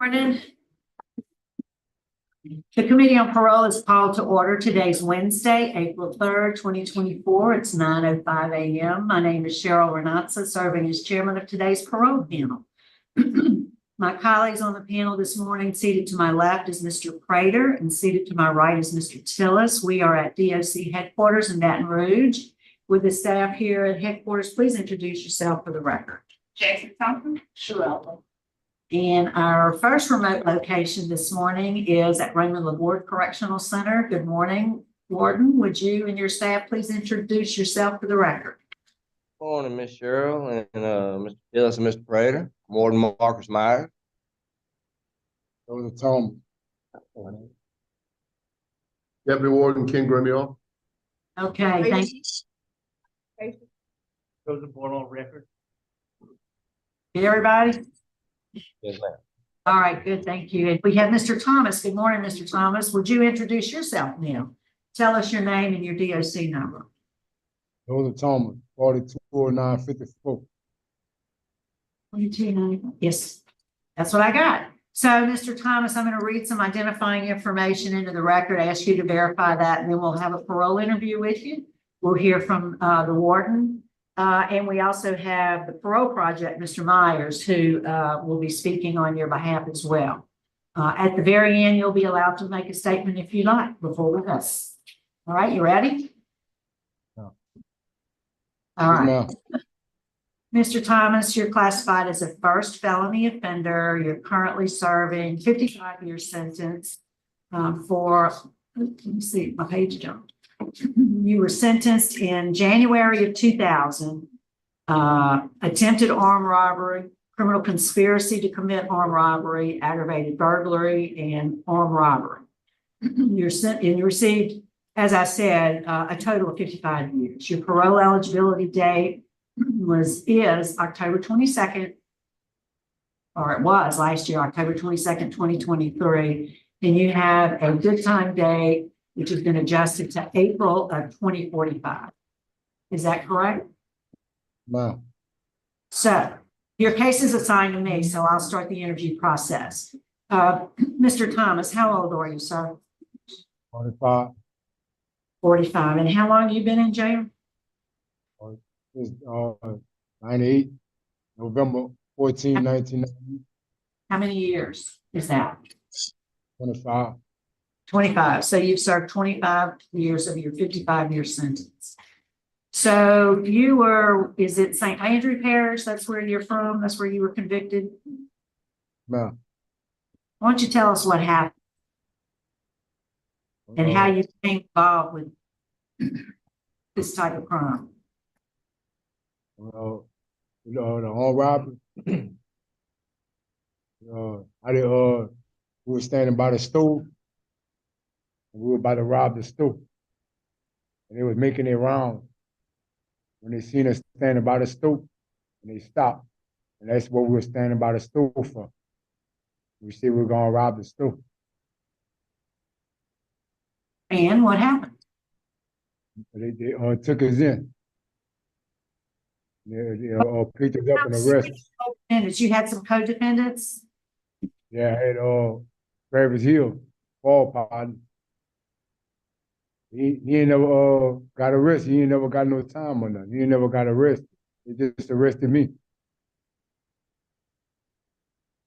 Morning. The Committee on Parole is called to order. Today's Wednesday, April 3rd, 2024. It's 9:05 a.m. My name is Cheryl Renatza, serving as chairman of today's parole panel. My colleagues on the panel this morning, seated to my left is Mr. Prater and seated to my right is Mr. Tillis. We are at DOC headquarters in Baton Rouge. With the staff here at headquarters, please introduce yourself for the record. Jason Thompson. Sherelle. And our first remote location this morning is at Raymond LABORDE Correctional Center. Good morning, Warden. Would you and your staff please introduce yourself for the record? Good morning, Ms. Cheryl and Mr. Tillis and Mr. Prater. Warden Marcus Myers. Tom. Deputy Warden Ken Gremio. Okay, thank you. Those are born on record. Everybody? Yes, ma'am. All right, good, thank you. And we have Mr. Thomas. Good morning, Mr. Thomas. Would you introduce yourself now? Tell us your name and your DOC number. Joseph Thomas, 420954. 2290. Yes, that's what I got. So, Mr. Thomas, I'm going to read some identifying information into the record, ask you to verify that, and then we'll have a parole interview with you. We'll hear from the warden. And we also have the Parole Project, Mr. Myers, who will be speaking on your behalf as well. At the very end, you'll be allowed to make a statement if you like before with us. All right, you ready? No. All right. Mr. Thomas, you're classified as a first felony offender. You're currently serving 55-year sentence for, let me see, my page jumped. You were sentenced in January of 2000, attempted armed robbery, criminal conspiracy to commit armed robbery, aggravated burglary, and armed robbery. You received, as I said, a total of 55 years. Your parole eligibility date is October 22nd, or it was last year, October 22nd, 2023, and you have a good time date, which has been adjusted to April of 2045. Is that correct? No. So your case is assigned to me, so I'll start the interview process. Mr. Thomas, how old are you, sir? 45. 45. And how long have you been in jail? It's 98, November 14, 1990. How many years is that? 25. 25. So you've served 25 years of your 55-year sentence. So you were, is it St. Andrew Parish? That's where you're from? That's where you were convicted? No. Why don't you tell us what happened and how you became involved with this type of crime? The armed robbery. We were standing by the stove. We were about to rob the store. And they was making their rounds. When they seen us standing by the stove, and they stopped. And that's what we were standing by the stove for. We said we were gonna rob the store. And what happened? They took us in. They picked us up and arrested. Co-defendants. You had some co-defendants? Yeah, I had Travis Hill, Paul partner. He ain't never got arrested. He ain't never got no time on nothing. He ain't never got arrested. They just arrested me.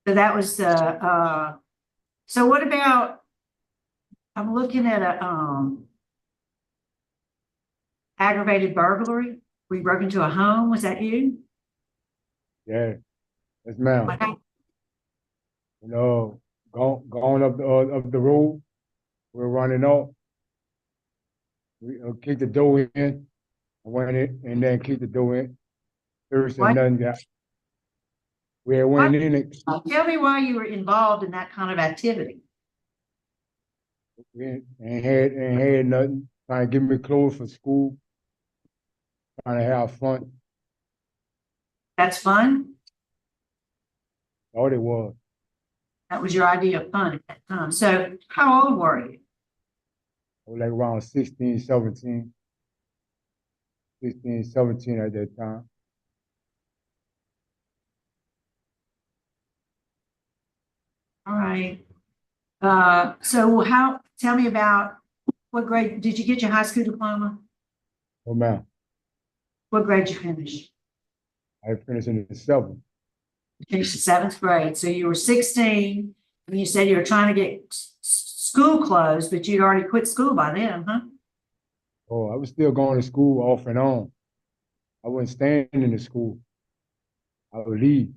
So that was so what about, I'm looking at a aggravated burglary. We broke into a home. Was that you? Yeah, yes, ma'am. What happened? Going up the road, we're running off. We kicked the door in, I went in, and then kicked the door in. First and nothing got. We went in it. Tell me why you were involved in that kind of activity. We ain't had nothing. Trying to give me clothes for school. Trying to have fun. That's fun? All it was. That was your idea of fun at that time. So how old were you? I was like around 16, 17. 16, 17 at that time. All right. Tell me about what grade, did you get your high school diploma? Oh, ma'am, What grade you finish? I finished in the 7th. You finished the 7th grade. So you were 16 and you said you were trying to get school closed, but you'd already quit school by then, huh? Oh, I was still going to school off and on. I wasn't staying in the school. I would leave.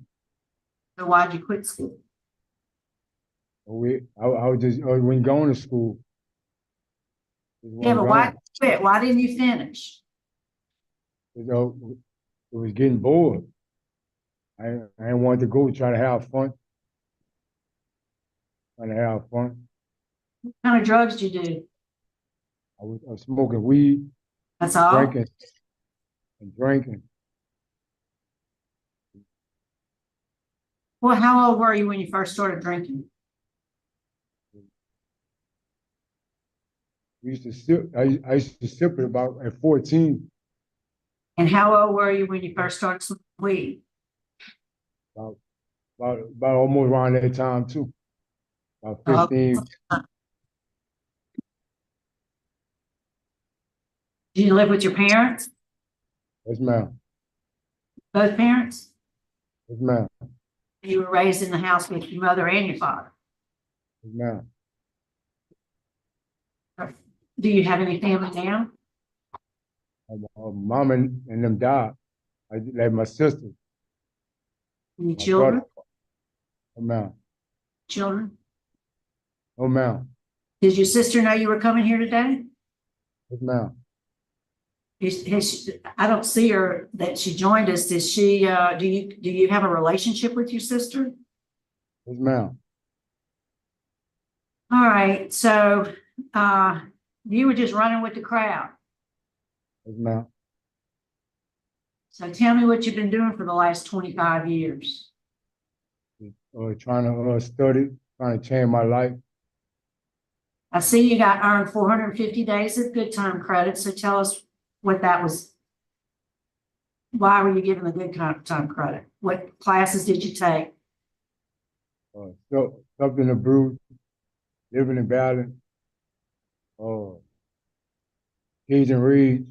So why'd you quit school? I was just, when going to school. Just Yeah, wasn't but why going. quit? Why didn't you finish? You know, it was getting bored. I didn't want to go try to have fun. Trying to have fun. What kind of drugs did you do? I was smoking weed, That's all? drinking, and drinking. Well, how old were you when you first started drinking? We used to sip. I used to sip it about at 14. And how old were you when you first started smoking weed? About almost around that time too. About 15. Did you live with your parents? Yes, ma'am. Both parents? Yes, ma'am. You were raised in the house with your mother and your father. Yes, ma'am. Do you have any family now? Mom and them died. I like my sister. Any My children? brother. No, ma'am. Children? No, ma'am. Did your sister know you were coming here today? Yes, ma'am. I don't see her that she joined us. Is she, do you have a relationship with your sister? Yes, ma'am. All right, so, you were just running with the crowd. Yes, ma'am. So tell me what you've been doing for the last 25 years. Trying to study, trying to change my life. I see you got earned 450 days of good time credit. So tell us what that was. Why were you given the good time credit? What classes did you take? Something to brew, living in balance, kids and reads,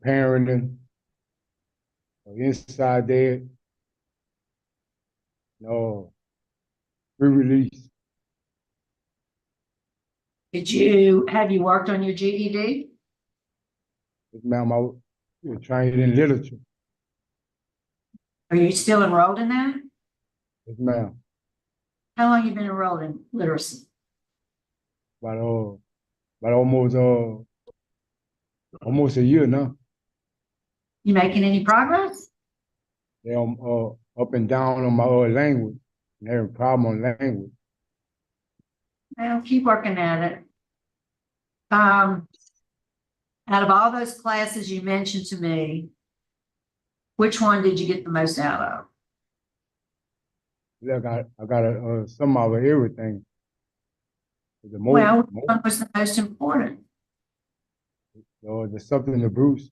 parenting, inside there, pre-release. Have you worked on your GED? Yes, ma'am. I was trained in literature. Are you still enrolled in that? Yes, ma'am. How long have you been enrolled in literacy? About almost a year now. You making any progress? Yeah, I'm up and down on my language. I'm having a problem on language. Well, keep working at it. Out of all those classes you mentioned to me, which one did you get the most out of? Look, I got some of everything. Well, which one was the most important? There's something to Bruce.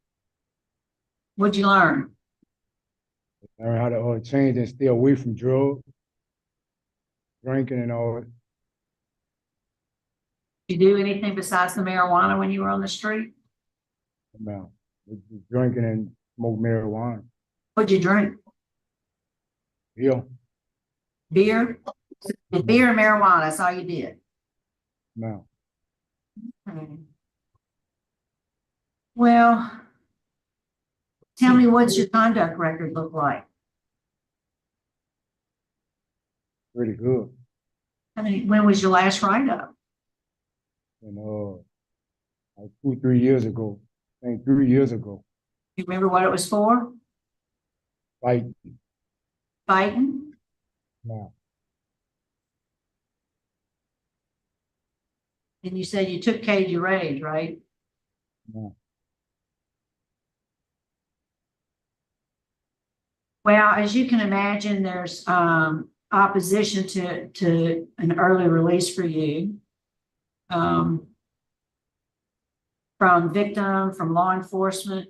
What'd you learn? Learn how to change and stay away from drugs, drinking and all. Did you do anything besides the marijuana when you were on the street? No, drinking and smoke marijuana. What'd you drink? Yeah. Beer? Beer and marijuana, that's all you did? No. Well, tell me, what's your conduct record look like? Pretty good. I mean, when was your last write-up? And like 2-3 years ago. I think 3 years ago. You remember what it was for? Fighting. Fighting? No. And you said you took KG Rage, right? No. Well, as you can imagine, there's opposition to an early release for you. From victim, from law enforcement.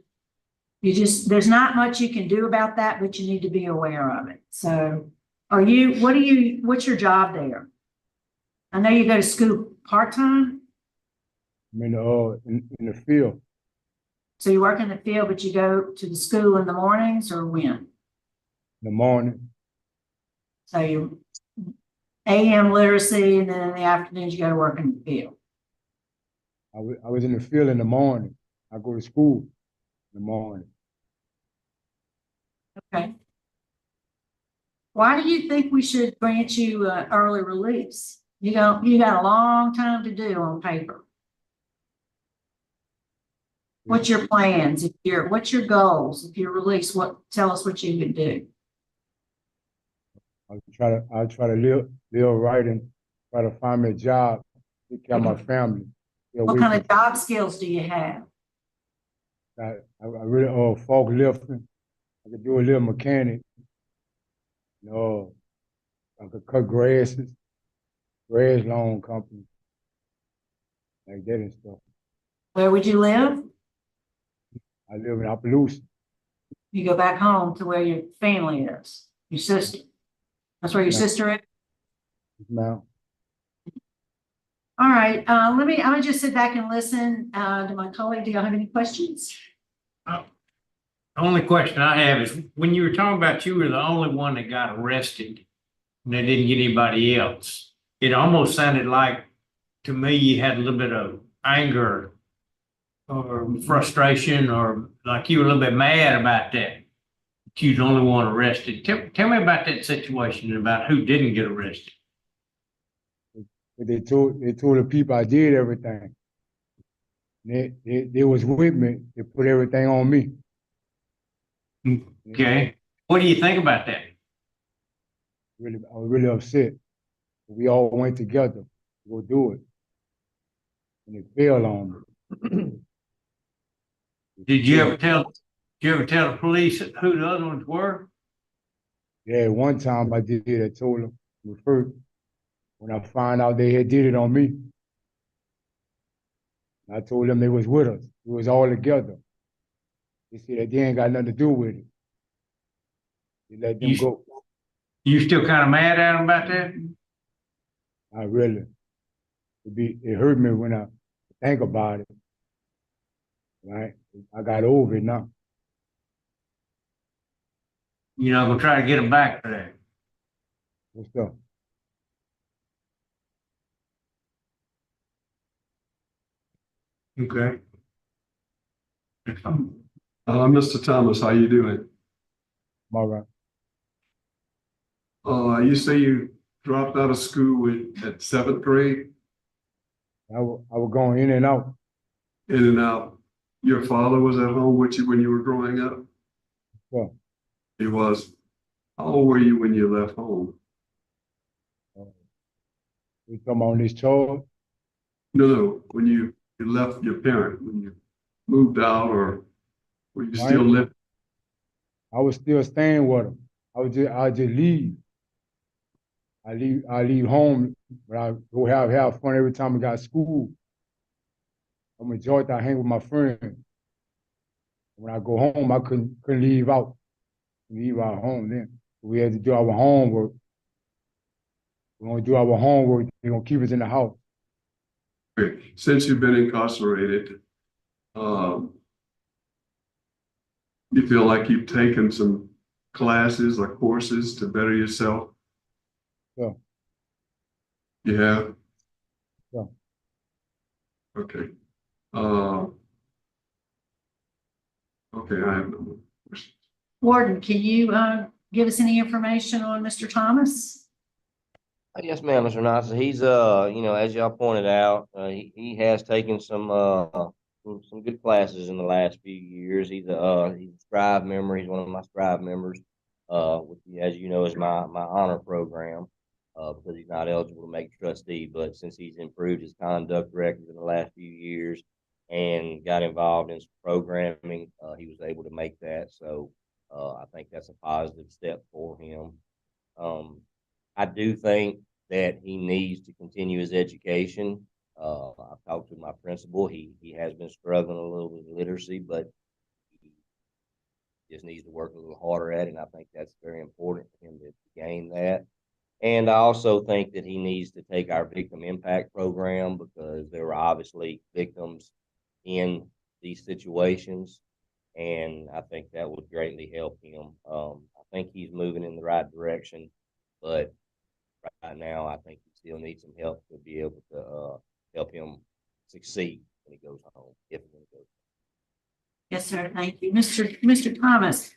There's not much you can do about that, but you need to be aware of it. So what's your job there? I know you go to school part-time, I'm in the field so you work in the field, but you go to the school in the mornings or when? in the morning. So you AM literacy, and then in the afternoons you go to work in the field. I was in the field in the morning. I go to school in the morning. Okay. Why do you think we should grant you early release? You got a long time to do on paper. What's your plans? What's your goals? If you're released, tell us what you could do. I'll try to live right and try to find me a job, take care of my family. What kind of job skills do you have? I really forklifting. I could do a little mechanic. You know, I could cut grass lawn company, like that and stuff. Where would you live? I live in Appaloosa. You go back home to where your family is, your sister. That's where your sister is? Ma'am. All right, I'm gonna just sit back and listen to my colleague. Do y'all have any questions? The only question I have is when you were talking about you were the only one that got arrested and they didn't get anybody else. It almost sounded like to me you had a little bit of anger or frustration, or like you were a little bit mad about that. You was the only one arrested. Tell me about that situation and about who didn't get arrested. They told the people I did everything. They was with me. They put everything on me. Okay. What do you think about that? I was really upset. We all went together to go do it. And it failed on me. Did you ever tell the police who the other ones were? Yeah, one time I did it. I told them first when I found out they had did it on me. I told them they was with us. It was all together. They said that they ain't got nothing to do with it. They let them go. You still kind of mad at them about that? I really. It hurt me when I think about it. Right? I got over it now. You're not gonna try to get them back for that. What's up? Okay. Mr. Thomas, how you doing? All right. You say you dropped out of school at 7th grade, I was going in and out. in and out. Your father was at home with you when you were growing up? Yeah. He was. How old were you when you left home? We come on this charge. No, when you left your parent, when you moved out, or were you still living? I was still staying with them. I just leave. I leave home, but I go have fun every time I got school. I'm in Georgia, I hang with my friends. When I go home, I couldn't leave out home then. We had to do our homework. We're gonna do our homework, they're gonna keep us in the house. Since you've been incarcerated, you feel like you've taken some classes or courses to better yourself? Yeah. You have? Yeah. Okay. Okay, I have no more questions. Warden, can you give us any information on Mr. Thomas? Yes, ma'am, Mr. Nasa. He's, as y'all pointed out, he has taken some good classes in the last few years. He's a Strive member. He's one of my Strive members, which, as you know, is my honor program, because he's not eligible to make trustee. But since he's improved his conduct record in the last few years and got involved in some programming, he was able to make that. So I think that's a positive step for him. I do think that he needs to continue his education. I've talked to my principal. He has been struggling a little with literacy, but just needs to work a little harder at it. And I think that's very important for him to gain that. And I also think that he needs to take our victim impact program, because there were obviously victims in these situations. And I think that would greatly help him. I think he's moving in the right direction, but right now I think he still needs some help to be able to help him succeed when he goes home, if he goes home. Yes, sir. Thank you. Mr. Thomas,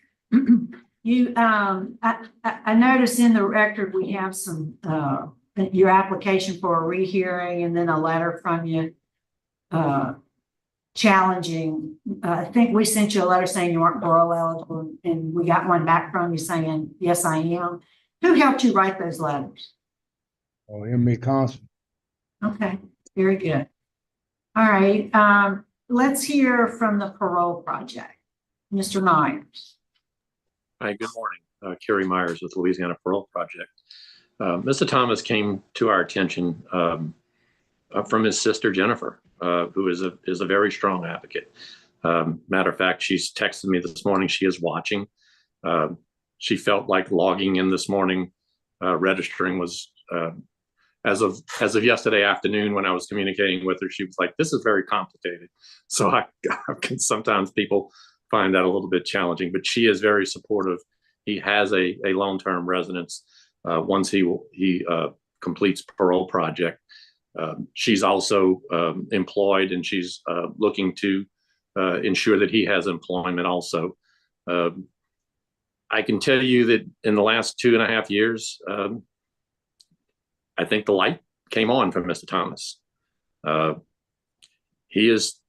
you, I noticed in the record, we have some, your application for a rehearing and then a letter from you, challenging, I think we sent you a letter saying you weren't parole eligible, and we got one back from you saying, yes, I am. Who helped you write those letters? Or inmate counsel. Okay, very good. All right, let's hear from the parole project. Mr. Myers. Hi, good morning. Kerry Myers with Louisiana Parole Project. Mr. Thomas came to our attention from his sister, Jennifer, who is a very strong advocate. Matter of fact, she's texted me this morning. She is watching. She felt like logging in this morning, registering was, as of yesterday afternoon when I was communicating with her, she was like, this is very complicated. So I can, sometimes people find that a little bit challenging, but she is very supportive. He has a long-term residence once he completes parole project. She's also employed, and she's looking to ensure that he has employment also. I can tell you that in the last 2.5 years, I think the light came on for Mr. Thomas. He is,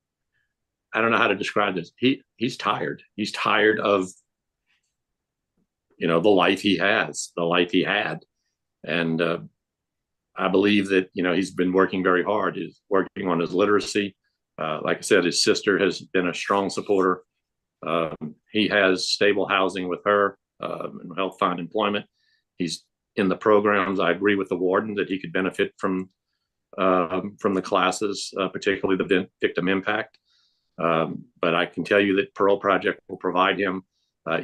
I don't know how to describe this. He's tired. He's tired of, the life he has, the life he had. And I believe that, he's been working very hard. He's working on his literacy. Like I said, his sister has been a strong supporter. He has stable housing with her and help find employment. He's in the programs. I agree with the warden that he could benefit from the classes, particularly the victim impact. But I can tell you that Parole Project will provide him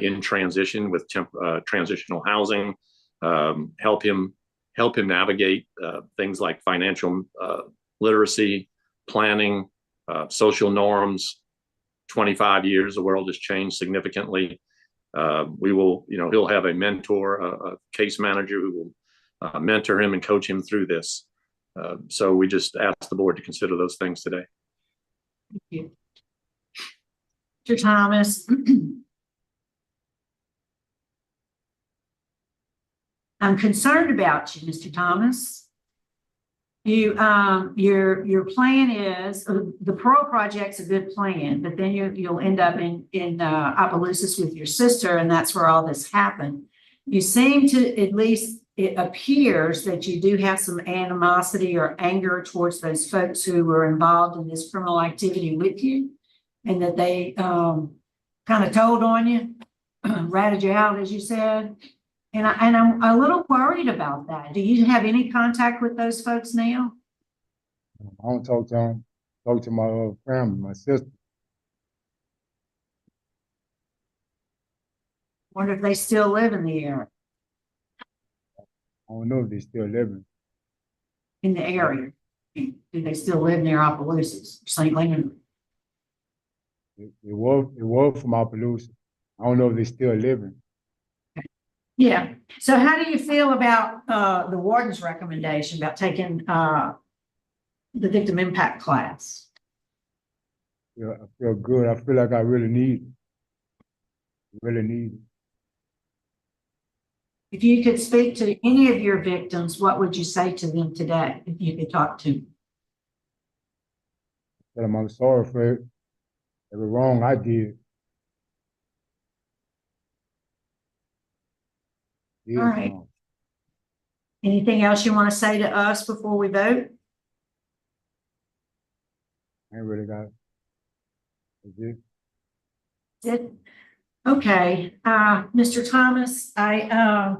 in transition with transitional housing, help him navigate things like financial literacy, planning, social norms. 25 years, the world has changed significantly. We will, he'll have a mentor, a case manager who will mentor him and coach him through this. So we just asked the board to consider those things today. Thank you. Mr. Thomas. I'm concerned about you, Mr. Thomas. You, your plan is, the parole project's a good plan, but then you'll end up in Opelousas with your sister, and that's where all this happened. You seem to, at least it appears that you do have some animosity or anger towards those folks who were involved in this criminal activity with you, and that they kind of told on you, ratted you out, as you said. And I'm a little worried about that. Do you have any contact with those folks now? I don't talk to them. Talk to my family, my sister. Wonder if they still live in the area. I don't know if they still living. In the area. Do they still live near Opelousas, St. Leonard? It was from Opelousas. I don't know if they still living. Yeah. So how do you feel about the warden's recommendation about taking the victim impact class? Yeah, I feel good. I feel like I really need it. Really need it. If you could speak to any of your victims, what would you say to them today if you could talk to them? Tell them I'm sorry for it. Every wrong I did. All right. Anything else you want to say to us before we vote? I ain't really got it. That's it. That's it. Okay, Mr. Thomas, I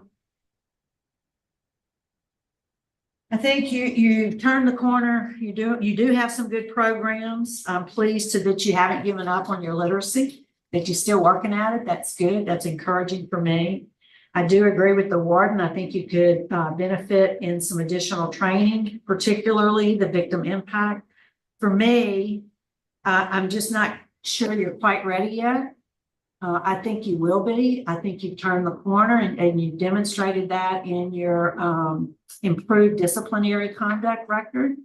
think you've turned the corner. You do have some good programs. I'm pleased that you haven't given up on your literacy. that you're still working at it. That's good. That's encouraging for me. I do agree with the warden. I think you could benefit in some additional training, particularly the victim impact. For me, I'm just not sure you're quite ready yet. I think you will be. I think you've turned the corner and you've demonstrated that in your improved disciplinary conduct record.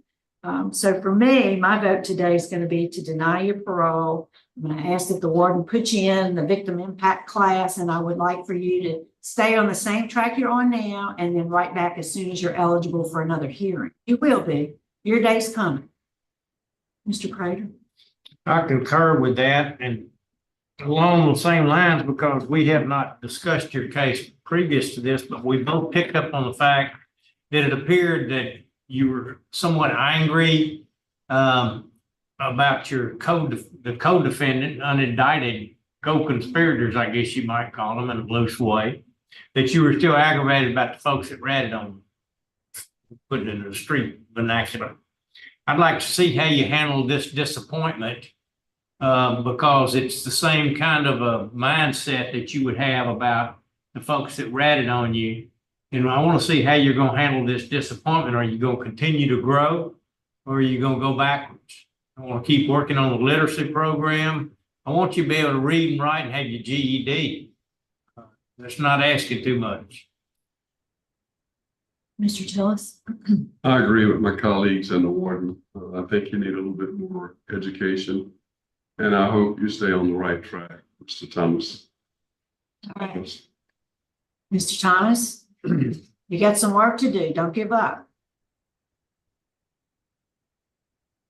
So for me, my vote today is going to be to deny your parole. I'm going to ask that the warden put you in the victim impact class, and I would like for you to stay on the same track you're on now and then right back as soon as you're eligible for another hearing. You will be. Your day's coming. Mr. Prater. I concur with that, and along the same lines, because we have not discussed your case previous to this, but we both picked up on the fact that it appeared that you were somewhat angry about your the co-defendant, unindicted co-conspirators, I guess you might call them in a loose way, that you were still aggravated about the folks that ratted on you, putting it in the street vernacular. I'd like to see how you handle this disappointment, because it's the same kind of a mindset that you would have about the folks that ratted on you. And I want to see how you're going to handle this disappointment. Are you going to continue to grow, or are you going to go backwards? I want to keep working on the literacy program. I want you to be able to read and write and have your GED. That's not asking too much. Mr. Tillis. I agree with my colleagues and the warden. I think you need a little bit more education. And I hope you stay on the right track, Mr. Thomas. All right. Mr. Thomas, you got some work to do. Don't give up.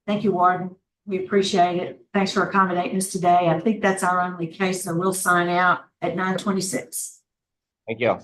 Thank you, Warden. We appreciate it. Thanks for accommodating us today. I think that's our only case, so we'll sign out at 9:26. Thank you.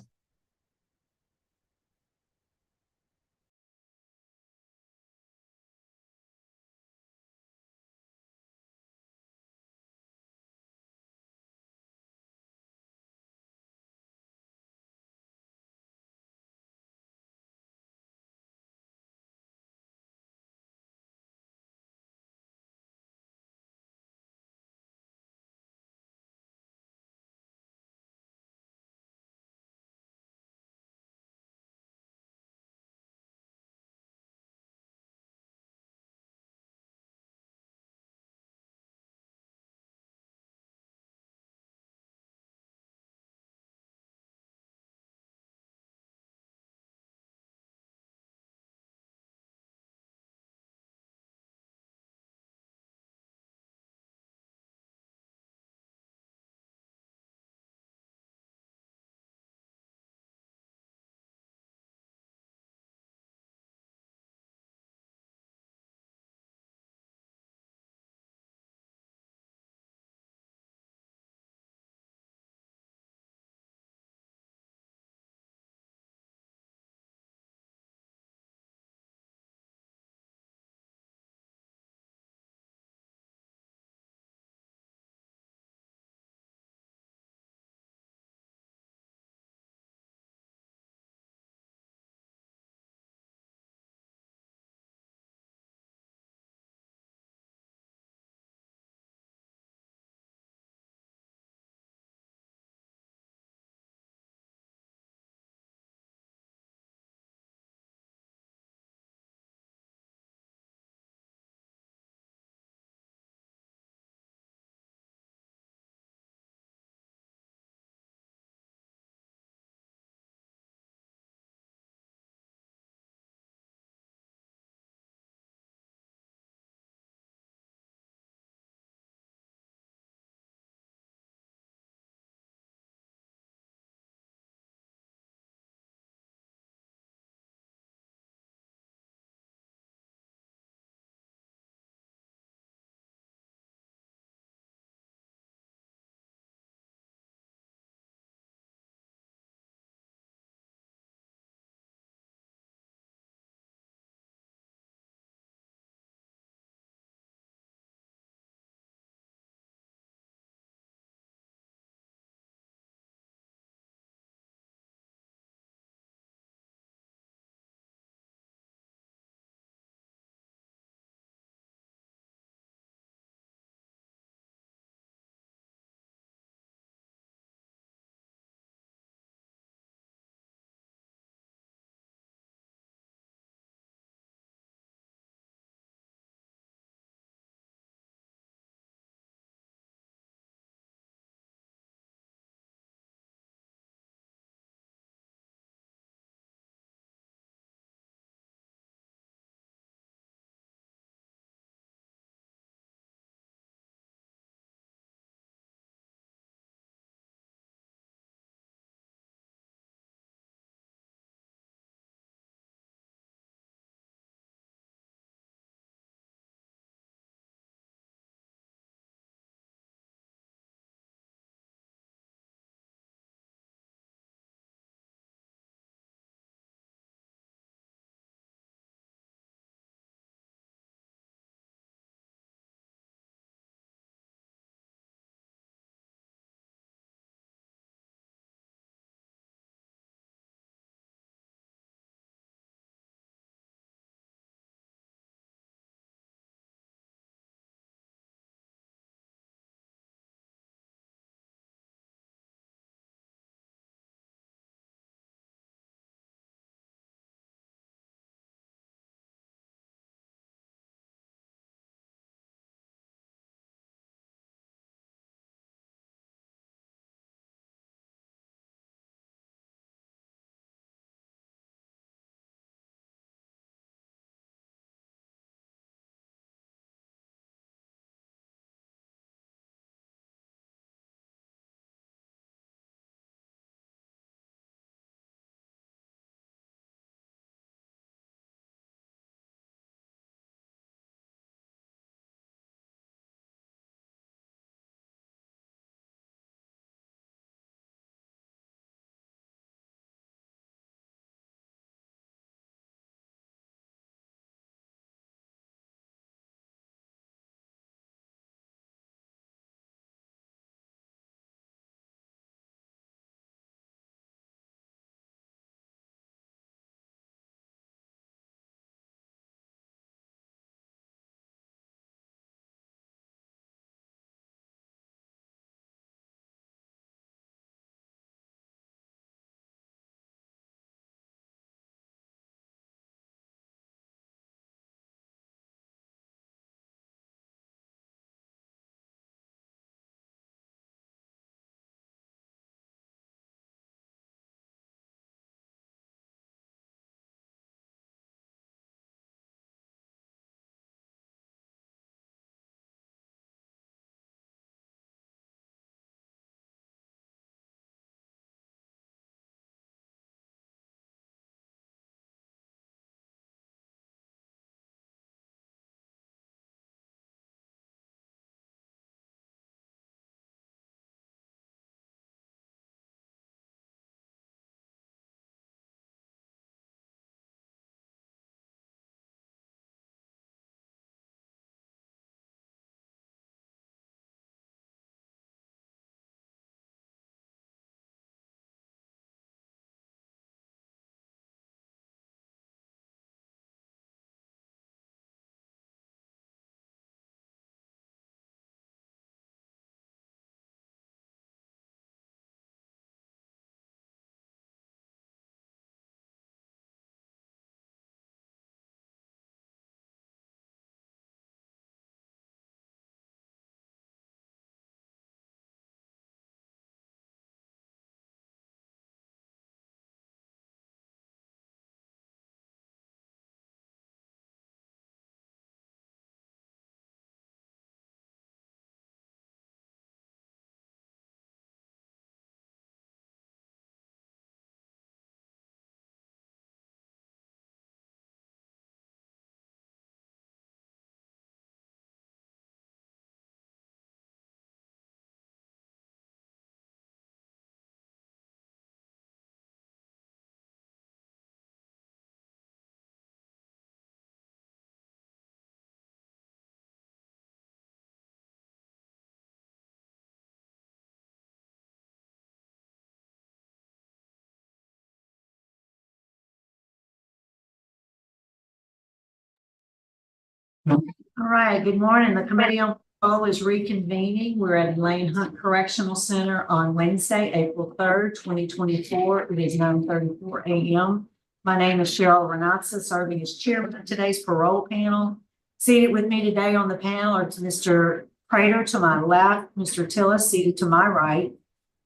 All right, good morning. The Committee on Parole is reconvening. We're at Elaine Hunt Correctional Center on Wednesday, April 3rd, 2024. It is 9:34 a.m. My name is Cheryl Renatza, serving as chairman of today's parole panel. Seated with me today on the panel are Mr. Prater to my left, Mr. Tillis seated to my right.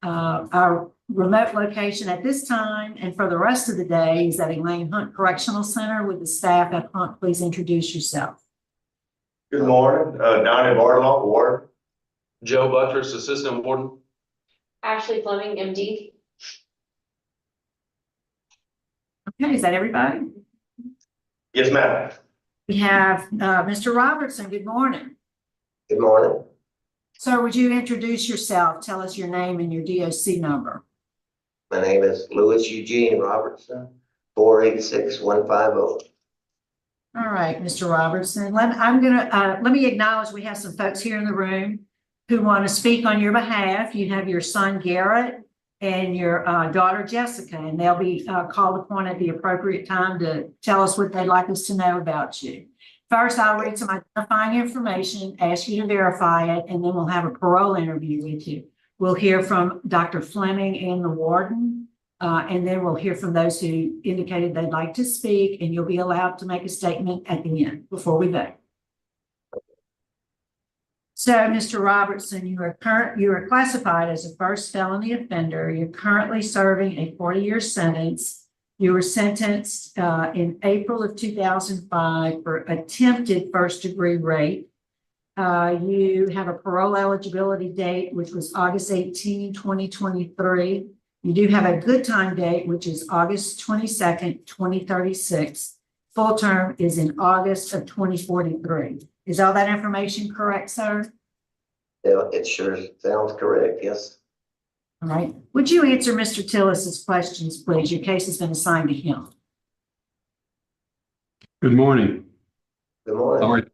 Our remote location at this time and for the rest of the day is at Elaine Hunt Correctional Center with the staff at Hunt. Please introduce yourself. Good morning, Donnie Bartolow, Warden. Joe Buttress, Assistant Warden. Ashley Fleming, MD. Okay, is that everybody? Yes, ma'am. We have Mr. Robertson. Good morning. Good morning. Sir, would you introduce yourself? Tell us your name and your DOC number. My name is Louis Eugene Robertson, 486-150. All right, Mr. Robertson. Let me acknowledge we have some folks here in the room who want to speak on your behalf. You have your son Garrett and your daughter Jessica, and they'll be called upon at the appropriate time to tell us what they'd like us to know about you. First, I'll read some identifying information, ask you to verify it, and then we'll have a parole interview with you. We'll hear from Dr. Fleming and the warden, and then we'll hear from those who indicated they'd like to speak, and you'll be allowed to make a statement at the end before we vote. So, Mr. Robertson, you are classified as a first felony offender. You're currently serving a 40-year sentence. You were sentenced in April of 2005 for attempted first-degree rape. You have a parole eligibility date, which was August 18, 2023. You do have a good time date, which is August 22nd, 2036. Full term is in August of 2043. Is all that information correct, sir? Yeah, it sure sounds correct, yes. All right. Would you answer Mr. Tillis's questions, please? Your case has been assigned to him. Good morning. Good morning. How are you?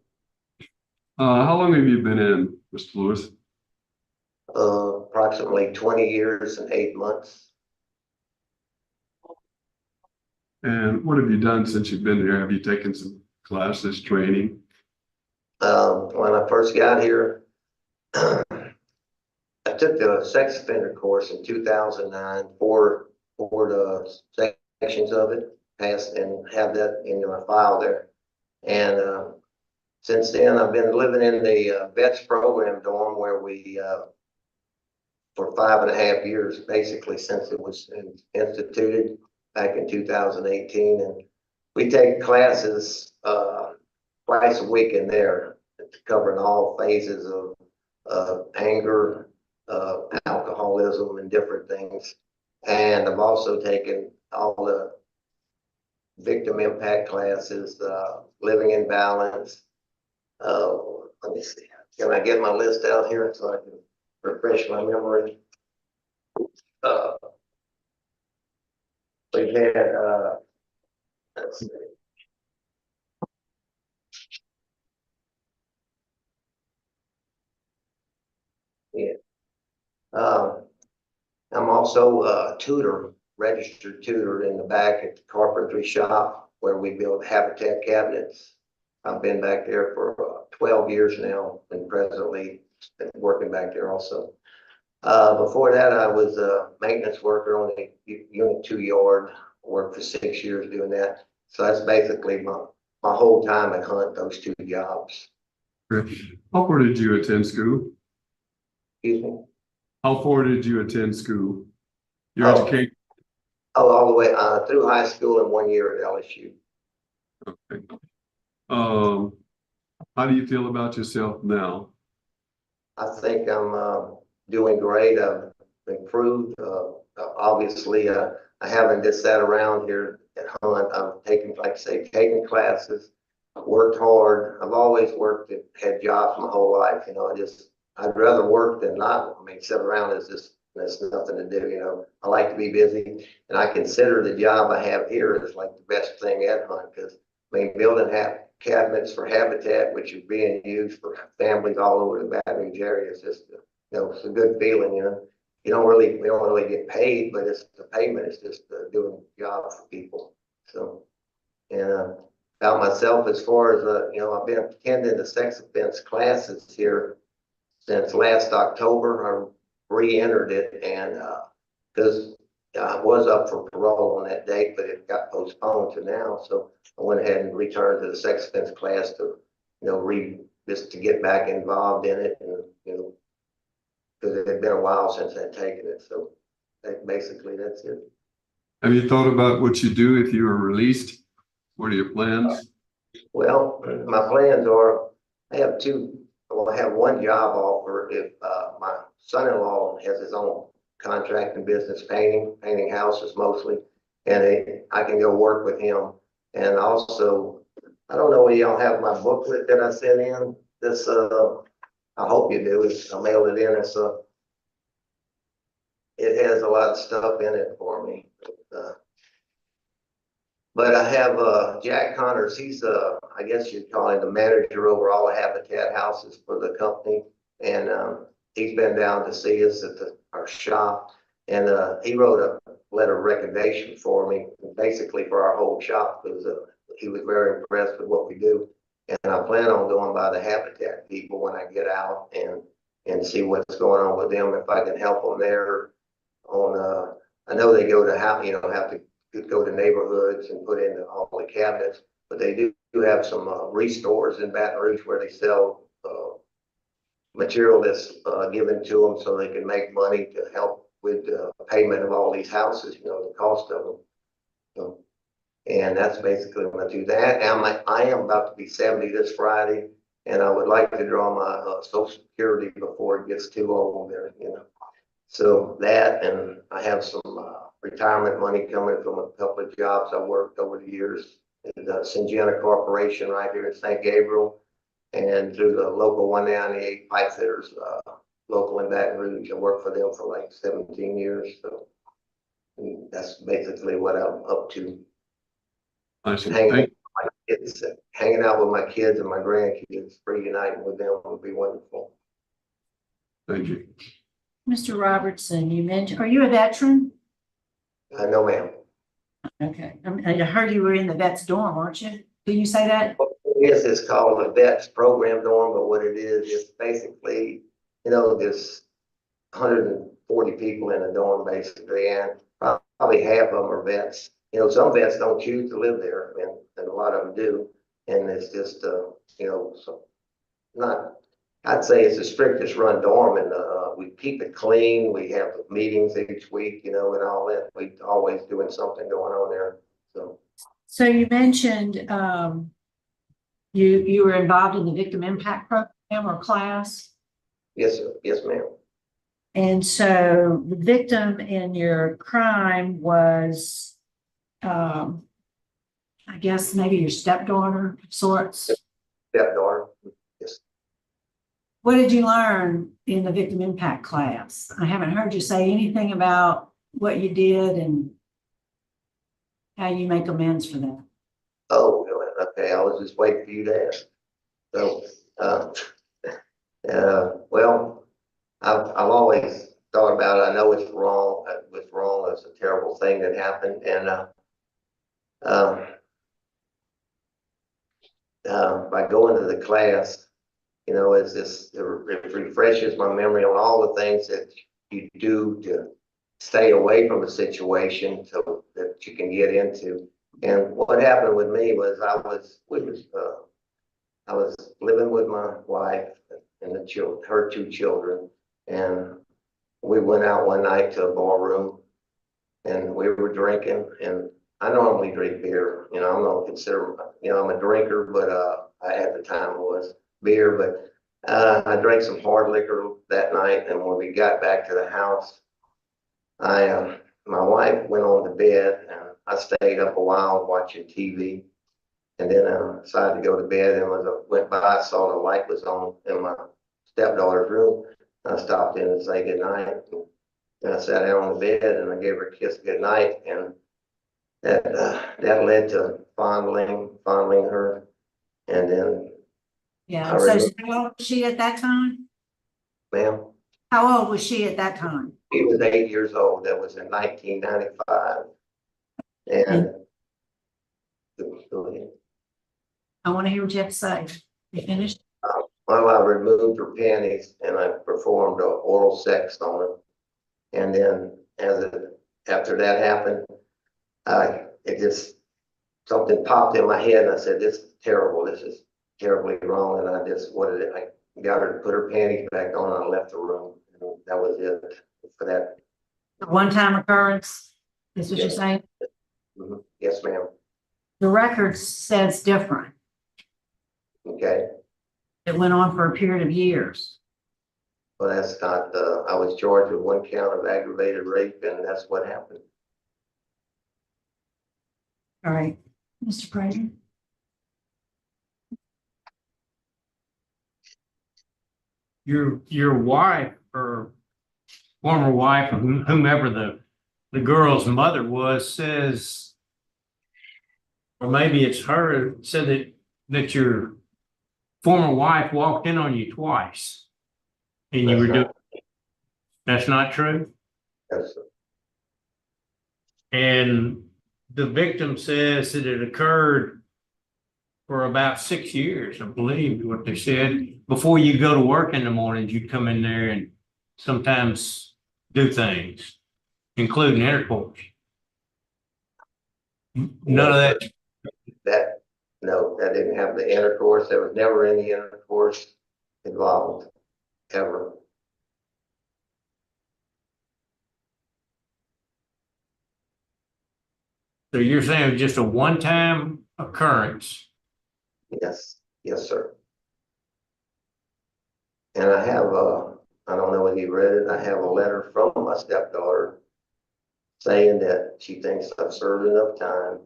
How long have you been in, Mr. Lewis? Approximately 20 years and 8 months. And what have you done since you've been here? Have you taken some classes, training? When I first got here, I took the sex offender course in 2009, four sections of it, passed and have that in my file there. And since then, I've been living in the vets program dorm where we, for 5.5 years, basically since it was instituted back in 2018. And we take classes twice a week in there, covering all phases of anger, alcoholism, and different things. And I've also taken all the victim impact classes, living in balance. Let me see. Can I get my list out here so I can refresh my memory? We had, let's see. Yeah. I'm also a tutor, registered tutor in the back at the carpentry shop where we build habitat cabinets. I've been back there for 12 years now and presently been working back there also. Before that, I was a maintenance worker on the Unit 2 yard, worked for 6 years doing that. So that's basically my whole time at Hunt, those 2 jobs. How far did you attend school? Excuse me? How far did you attend school? Your Oh. education? Oh, all the way through high school and 1 year at LSU. Okay. How do you feel about yourself now? I think I'm doing great. I've improved. Obviously, I haven't just sat around here at Hunt. I've taken, like I say, taken classes, worked hard. I've always worked and had jobs my whole life. You know, I'd rather work than not. I mean, sit around is just, there's nothing to do. You know, I like to be busy, and I consider the job I have here as like the best thing at Hunt because I mean, building cabinets for habitat, which is being used for families all over the Baton Rouge area, is just, you know, it's a good feeling. You know, we don't really get paid, but it's the payment is just doing a job for people. So, and about myself as far as, I've been attending the sex offense classes here since last October. I re-entered it and, because I was up for parole on that date, but it got postponed to now. So I went ahead and returned to the sex offense class to, just to get back involved in it and, because it had been a while since I'd taken it. So basically that's it. Have you thought about what you do if you were released? What are your plans? Well, my plans are, I have one job offer if my son-in-law has his own contracting business, painting houses mostly, and I can go work with him. And also, I don't know if y'all have my booklet that I sent in. This, I hope you do. I mailed it in. It has a lot of stuff in it for me. But I have Jack Connors. He's I guess you'd call him the manager over all the Habitat houses for the company, and he's been down to see us at our shop, and he wrote a letter of recommendation for me, basically for our whole shop, because he was very impressed with what we do, and I plan on going by the Habitat people when I get out and see what's going on with them, if I can help them there. I know they go to have to go to neighborhoods and put in all the cabinets, but they do have some restores in Baton Rouge where they sell material that's given to them so they can make money to help with the payment of all these houses, the cost of them. So, and that's basically when I do that. I am about to be 70 this Friday, and I would like to draw my Social Security before it gets too old there, So that, and I have some retirement money coming from a couple of jobs I worked over the years in the Syngenta Corporation right here in St. Gabriel, and through the local 198 pipe fitters, local in Baton Rouge. I worked for them for like 17 years. So that's basically what I'm up to. I see. Hanging out with my kids and my grandkids, reuniting with them would be wonderful. Thank you. Mr. Robertson, you mentioned, are you a veteran? No, ma'am. Okay. I heard you were in the vet's dorm, weren't you? Did you say that? Yes, it's called a vets program dorm, but what it is basically, there's 140 people in a dorm basically, and probably half of them are vets. Some vets don't choose to live there, and a lot of them do, and it's just, so not. I'd say it's the strictest run dorm, and we keep it clean. We have meetings each week, and all that. We always doing something going on there. So you mentioned you were involved in the victim impact program or class. Yes, sir. Yes, ma'am. And so the victim in your crime was, I guess maybe your stepdaughter of sorts. Stepdaughter. Yes. What did you learn in the victim impact class? I haven't heard you say anything about what you did and how you make amends for that. Oh, okay. I was just waiting for you to ask. So, well, I've always thought about it. I know it's wrong. It's wrong. It's a terrible thing that happened, and by going to the class, it's just, it refreshes my memory on all the things that you do to stay away from a situation so that you can get into. And what happened with me was I was living with my wife and her two children, and we went out one night to a ballroom, and we were drinking. And I normally drink beer. I don't consider, I'm a drinker, but I at the time was beer. But I drank some hard liquor that night, and when we got back to the house, my wife went on to bed, and I stayed up a while watching TV, and then I decided to go to bed. And when I went by, I saw the light was on in my stepdaughter's room. I stopped in and say goodnight, and I sat down on the bed and I gave her a kiss goodnight, and that led to fondling her, and then Yeah. So how old was she at that time? Ma'am, How old was she at that time? she was 8 years old. That was in 1995, and go ahead. I want to hear what you have to say. You finished? Well, I removed her panties and I performed oral sex on her. And then after that happened, something popped in my head and I said, this is terrible. This is terribly wrong. And I got her to put her panties back on and I left the room. And that was it for that. A one-time occurrence? Is what you're Yes. saying? Yes, ma'am. The record says different. Okay. It went on for a period of years. Well, that's not, I was charged with 1 count of aggravated rape and that's what happened. All right, Mr. Prater. Your wife or former wife, or whomever the girl's mother was, says, or maybe it's her, said that your former wife walked in on you twice. And you were doing, that's not true? Yes, sir. And the victim says that it occurred for about 6 years, I believe, what they said. Before you go to work in the mornings, you'd come in there and sometimes do things, including intercourse. None of that. No, that didn't have the intercourse. There was never any intercourse involved, ever. So you're saying it was just a one-time occurrence? Yes, yes, sir. And I have, I don't know if you read it, I have a letter from my stepdaughter saying that she thinks I've served enough time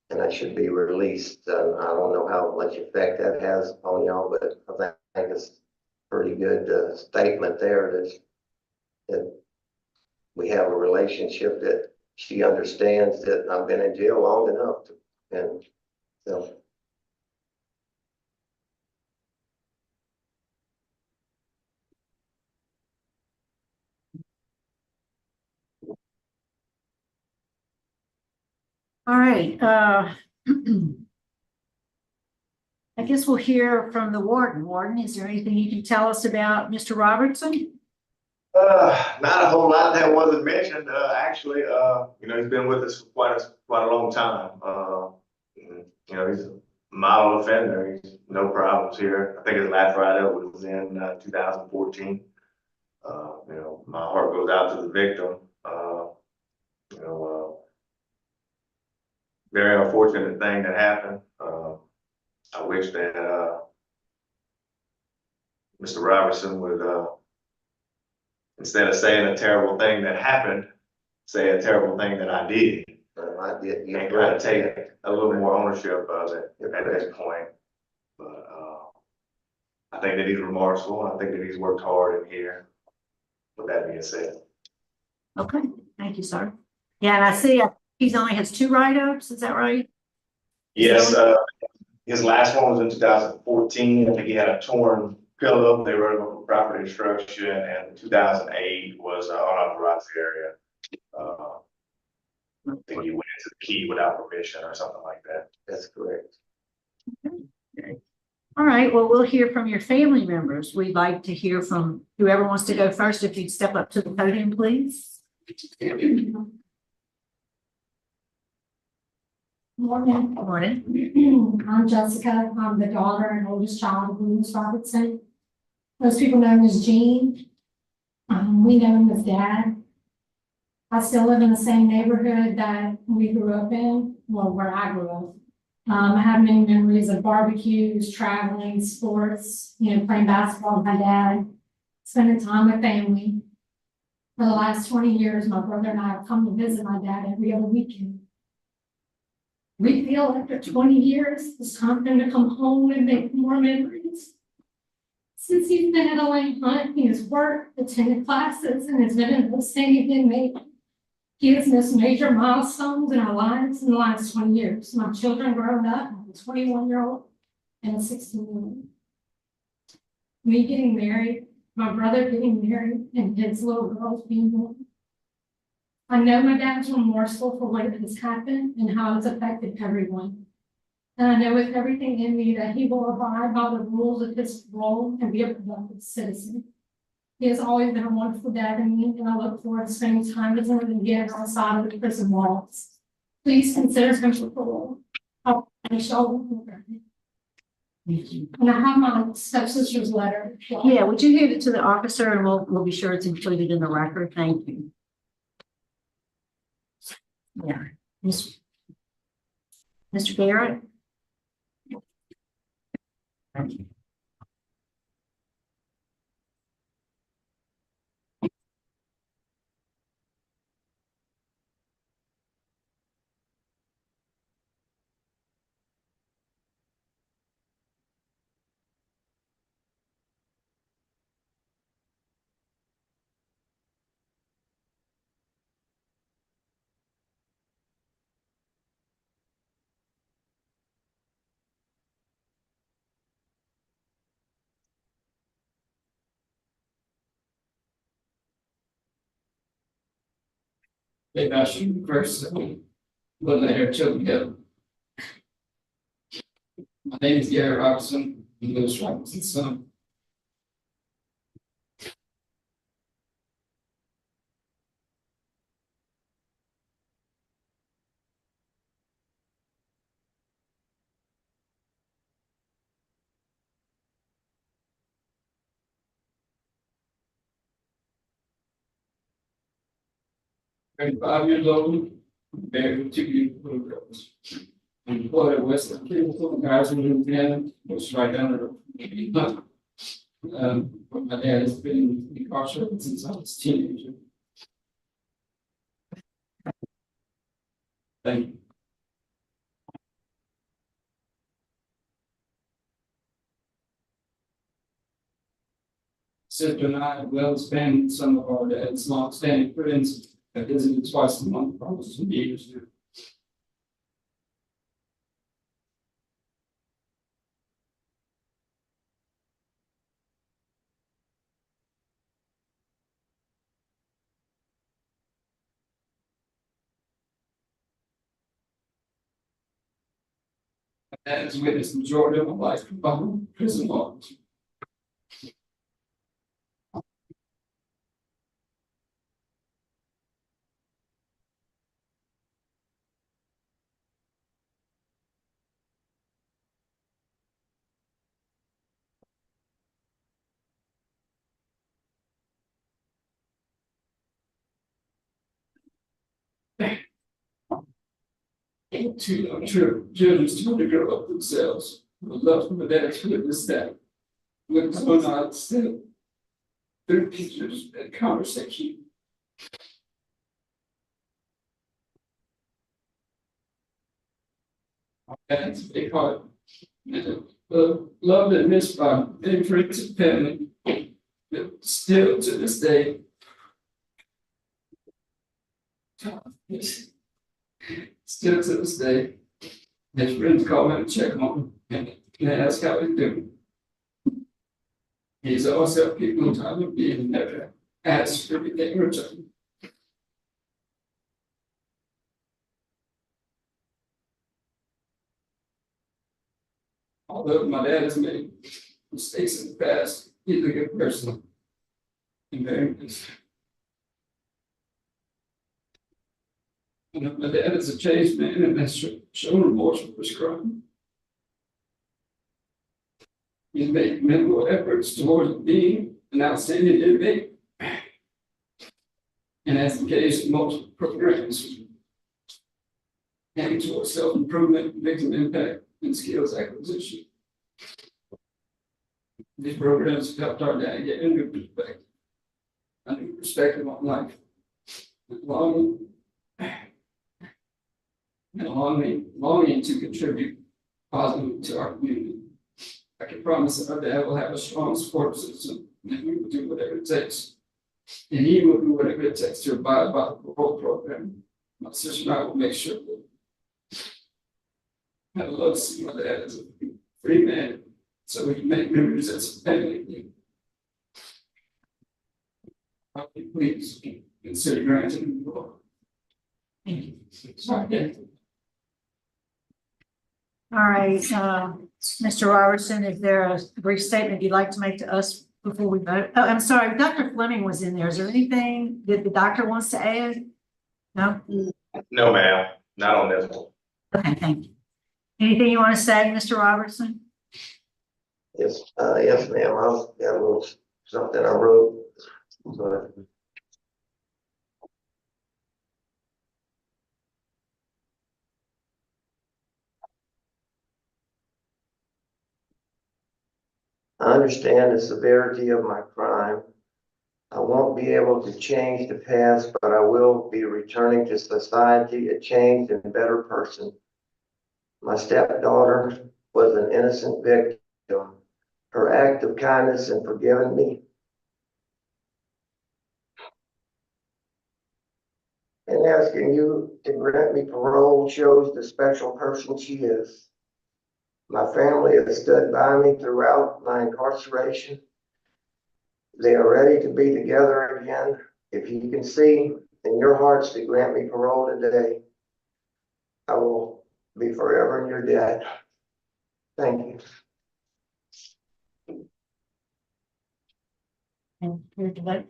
and I should be released. And I don't know how much effect that has on y'all, but I think it's a pretty good statement there that we have a relationship, that she understands that I've been in jail long enough and so. All right, I guess we'll hear from the warden. Warden, is there anything you can tell us about Mr. Robertson? Not a whole lot that wasn't mentioned. Actually, he's been with us for quite a long time. He's a model offender. He's no problems here. I think his last write-up was in 2014. My heart goes out to the victim. Very unfortunate thing that happened. I wish that Mr. Robertson would, instead of saying a terrible thing that happened, say a terrible thing that I did. I did. And kind of take a little more ownership of it at this point. But I think that he's remorseful. I think that he's worked hard in here. With that being said. Okay, thank you, sir. Yeah, and I see he's only has 2 write-ups, is that right? Yes, his last one was in 2014. I think he had a torn pillow. They wrote him up for property destruction, and 2008 was unauthorized area. I think he went into the key without permission or something like that. That's correct. Okay. All right, well, we'll hear from your family members. We'd like to hear from whoever wants to go first. If you'd step up to the podium, please. Morning. Morning. I'm Jessica. I'm the daughter and oldest child of Williams Robertson. Most people know him as Gene. We know him as Dad. I still live in the same neighborhood that we grew up in, well, where I grew up. I have many memories of barbecues, traveling, sports, playing basketball with my dad, spending time with family. For the last 20 years, my brother and I have come to visit my dad every other weekend. We feel after 20 years, it's time for him to come home and make more memories. Since he's been at a lane hunt, he has worked, attended classes, and has been in the same inmate. He has missed major milestones in our lives in the last 20 years. My children growing up, I have a 21-year-old and a 16-year-old. Me getting married, my brother getting married, and his little girls being born. I know my dad's remorseful for what has happened and how it's affected everyone. And I know with everything in me that he will abide by the rules of his role and be a productive citizen. He has always been a wonderful dad to me, and I look forward to spending time with him again outside of the prison walls. Please consider him for parole. I shall. Thank you. And I have my stepsister's letter. Yeah, would you give it to the officer and we'll be sure it's included in the record? Thank you. Yeah. Mr. Garrett? Maybe I should first, but later together. My name is Gary Robertson, I'm Lewis Robertson's son. I'm 35 years old, married with 2 beautiful girls. I'm employed at Western Cable, guys in Louisiana, which is right down the my dad has been incarcerated since I was a teenager. Thank you. Sister and I, well, spent some of our dad's long-standing friends that visited twice a month for almost 2 years now. That has witnessed the majority of my life behind prison walls. Children still to grow up themselves. I would love for my dad to witness that. When someone else still through pictures and conversation. That's a big heart. Loved and missed by many friends and family. But still to this day. Still to this day, his friends call him to check on him and ask how he's doing. He's always helped people in time of need and never asked for anything in return. Although my dad has made mistakes in the past, he's a good person. And very nice. My dad is a changed man and has shown remorse for his crime. He's made minimal efforts towards being an outstanding inmate and has engaged in multiple programs aiming towards self-improvement, victim impact, and skills acquisition. These programs have helped our dad get a new perspective on life. And longing to contribute positively to our community. I can promise that our dad will have a strong support system, and we will do whatever it takes. And he will do whatever it takes to abide by the parole program. My sister and I will make sure that I would love to see my dad as a free man, so we can make memories as a family. Please consider granting the parole. Thank you. Sorry. All right, Mr. Robertson, is there a brief statement you'd like to make to us before we vote? Oh, I'm sorry, Dr. Fleming was in there. Is there anything that the doctor wants to add? No? No, ma'am, not on this one. Okay, thank you. Anything you want to say, Mr. Robertson? Yes, yes, ma'am. I've got a little something I wrote. But I understand the severity of my crime. I won't be able to change the past, but I will be returning to society a changed and better person. My stepdaughter was an innocent victim. Her act of kindness in forgiving me and asking you to grant me parole shows the special person she is. My family has stood by me throughout my incarceration. They are ready to be together again. If you can see in your hearts to grant me parole today, I will be forever in your debt. Thank you. And here to vote.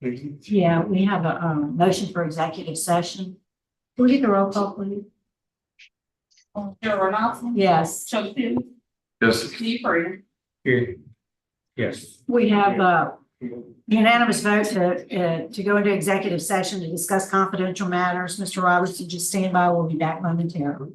Yeah, we have a motion for executive session. Can we get the roll call, please? Joe Ronaldson. Yes, Joe Field. Yes. Steve Ray. Here. Yes. we have a unanimous vote to go into executive session to discuss confidential matters. Mr. Robertson, just stand by. We'll be back momentarily.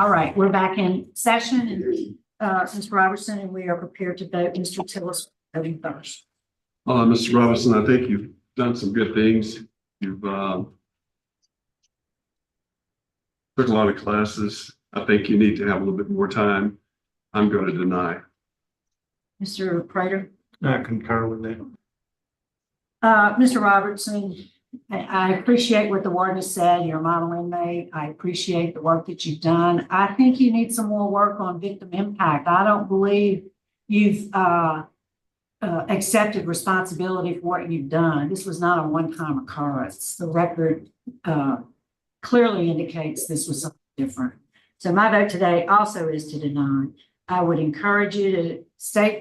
All right, we're back in session, and Ms. Robertson, and we are prepared to vote. Mr. Tillis voting first. Mr. Robinson, I think you've done some good things. You've took a lot of classes. I think you need to have a little bit more time. I'm going to deny. Mr. Prater? I concur with that. Mr. Robertson, I appreciate what the warden has said. You're a model inmate. I appreciate the work that you've done. I think you need some more work on victim impact. I don't believe you've accepted responsibility for what you've done. This was not a one-time occurrence. The record clearly indicates this was something different. So my vote today also is to deny. I would encourage you to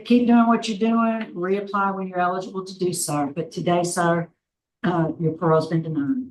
keep doing what you're doing, reapply when you're eligible to do so. But today, sir, your parole's been denied.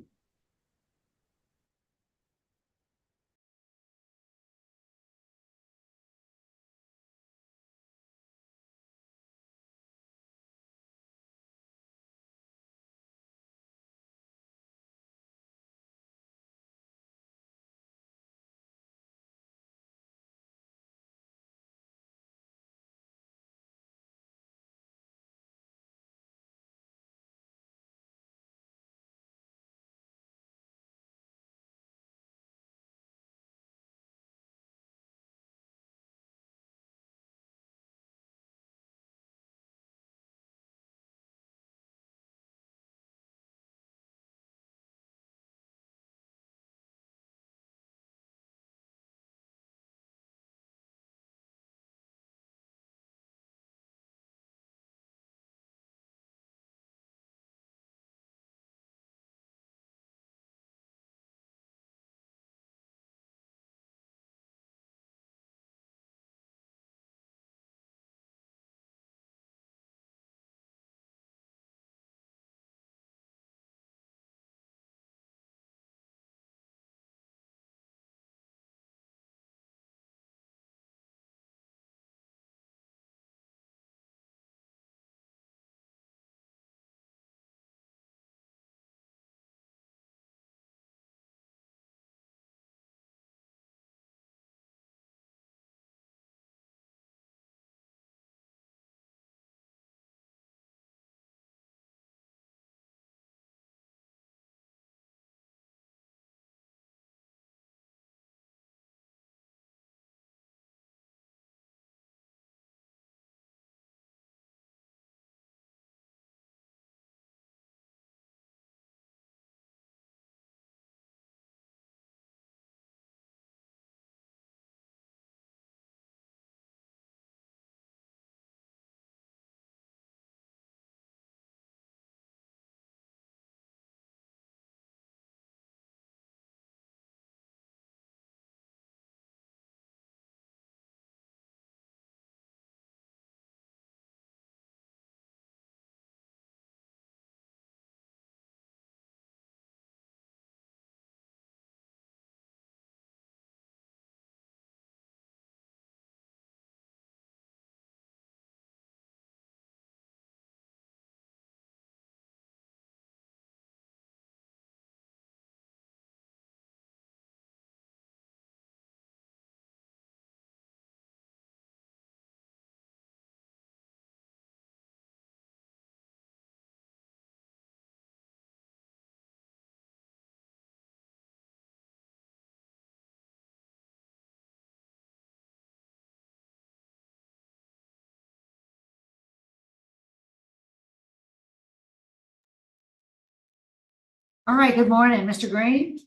All right, good morning, Mr. Green.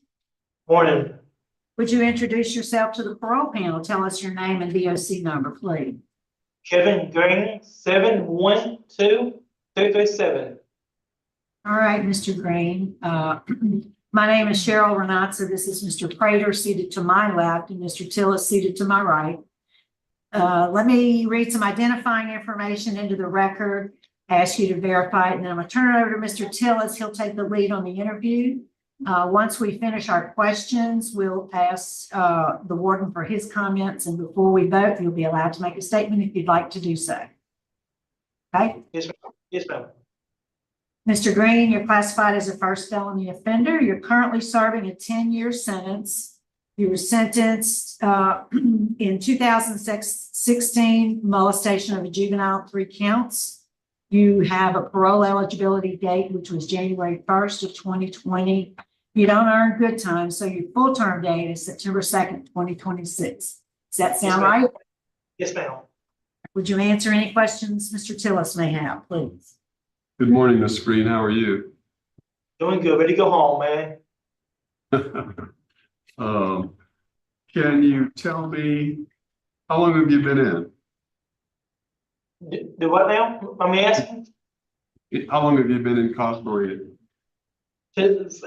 Morning. Would you introduce yourself to the parole panel? Tell us your name and VOC number, please. Kevin Green, 712-237. All right, Mr. Green. My name is Cheryl Renatza. This is Mr. Prater seated to my left and Mr. Tillis seated to my right. Let me read some identifying information into the record, ask you to verify it, and then I'm going to turn it over to Mr. Tillis. He'll take the lead on the interview. Once we finish our questions, we'll ask the warden for his comments, and before we vote, you'll be allowed to make a statement if you'd like to do so. Okay? Yes, ma'am. Yes, ma'am. Mr. Green, you're classified as a first felony offender. You're currently serving a 10-year sentence. You were sentenced in 2016, molestation of a juvenile, 3 counts. You have a parole eligibility date, which was January 1st of 2020. You don't earn good time, so your full term date is September 2nd, 2026. Does that sound right? Yes, ma'am. Would you answer any questions Mr. Tillis may have, please? Good morning, Ms. Green. How are you? Doing good. Ready to go home, man. Can you tell me, how long have you been in? Do what now? I'm asking. How long have you been incarcerated? Since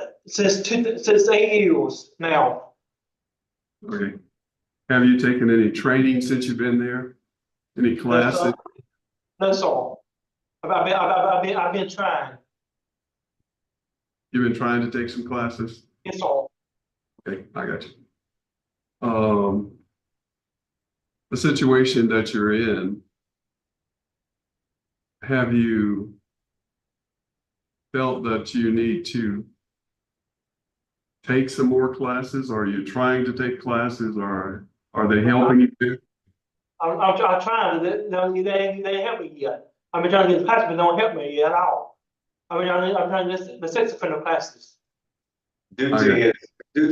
8 years now. Okay. Have you taken any training since you've been there? Any classes? No, sir. I've been trying. You've been trying to take some classes? Yes, sir. Okay, I got you. The situation that you're in, have you felt that you need to take some more classes? Are you trying to take classes, or are they helping you? I'm trying to, they help me yet. I've been trying to get the classes, but don't help me yet at all. I'm trying to the sex offender classes. Due to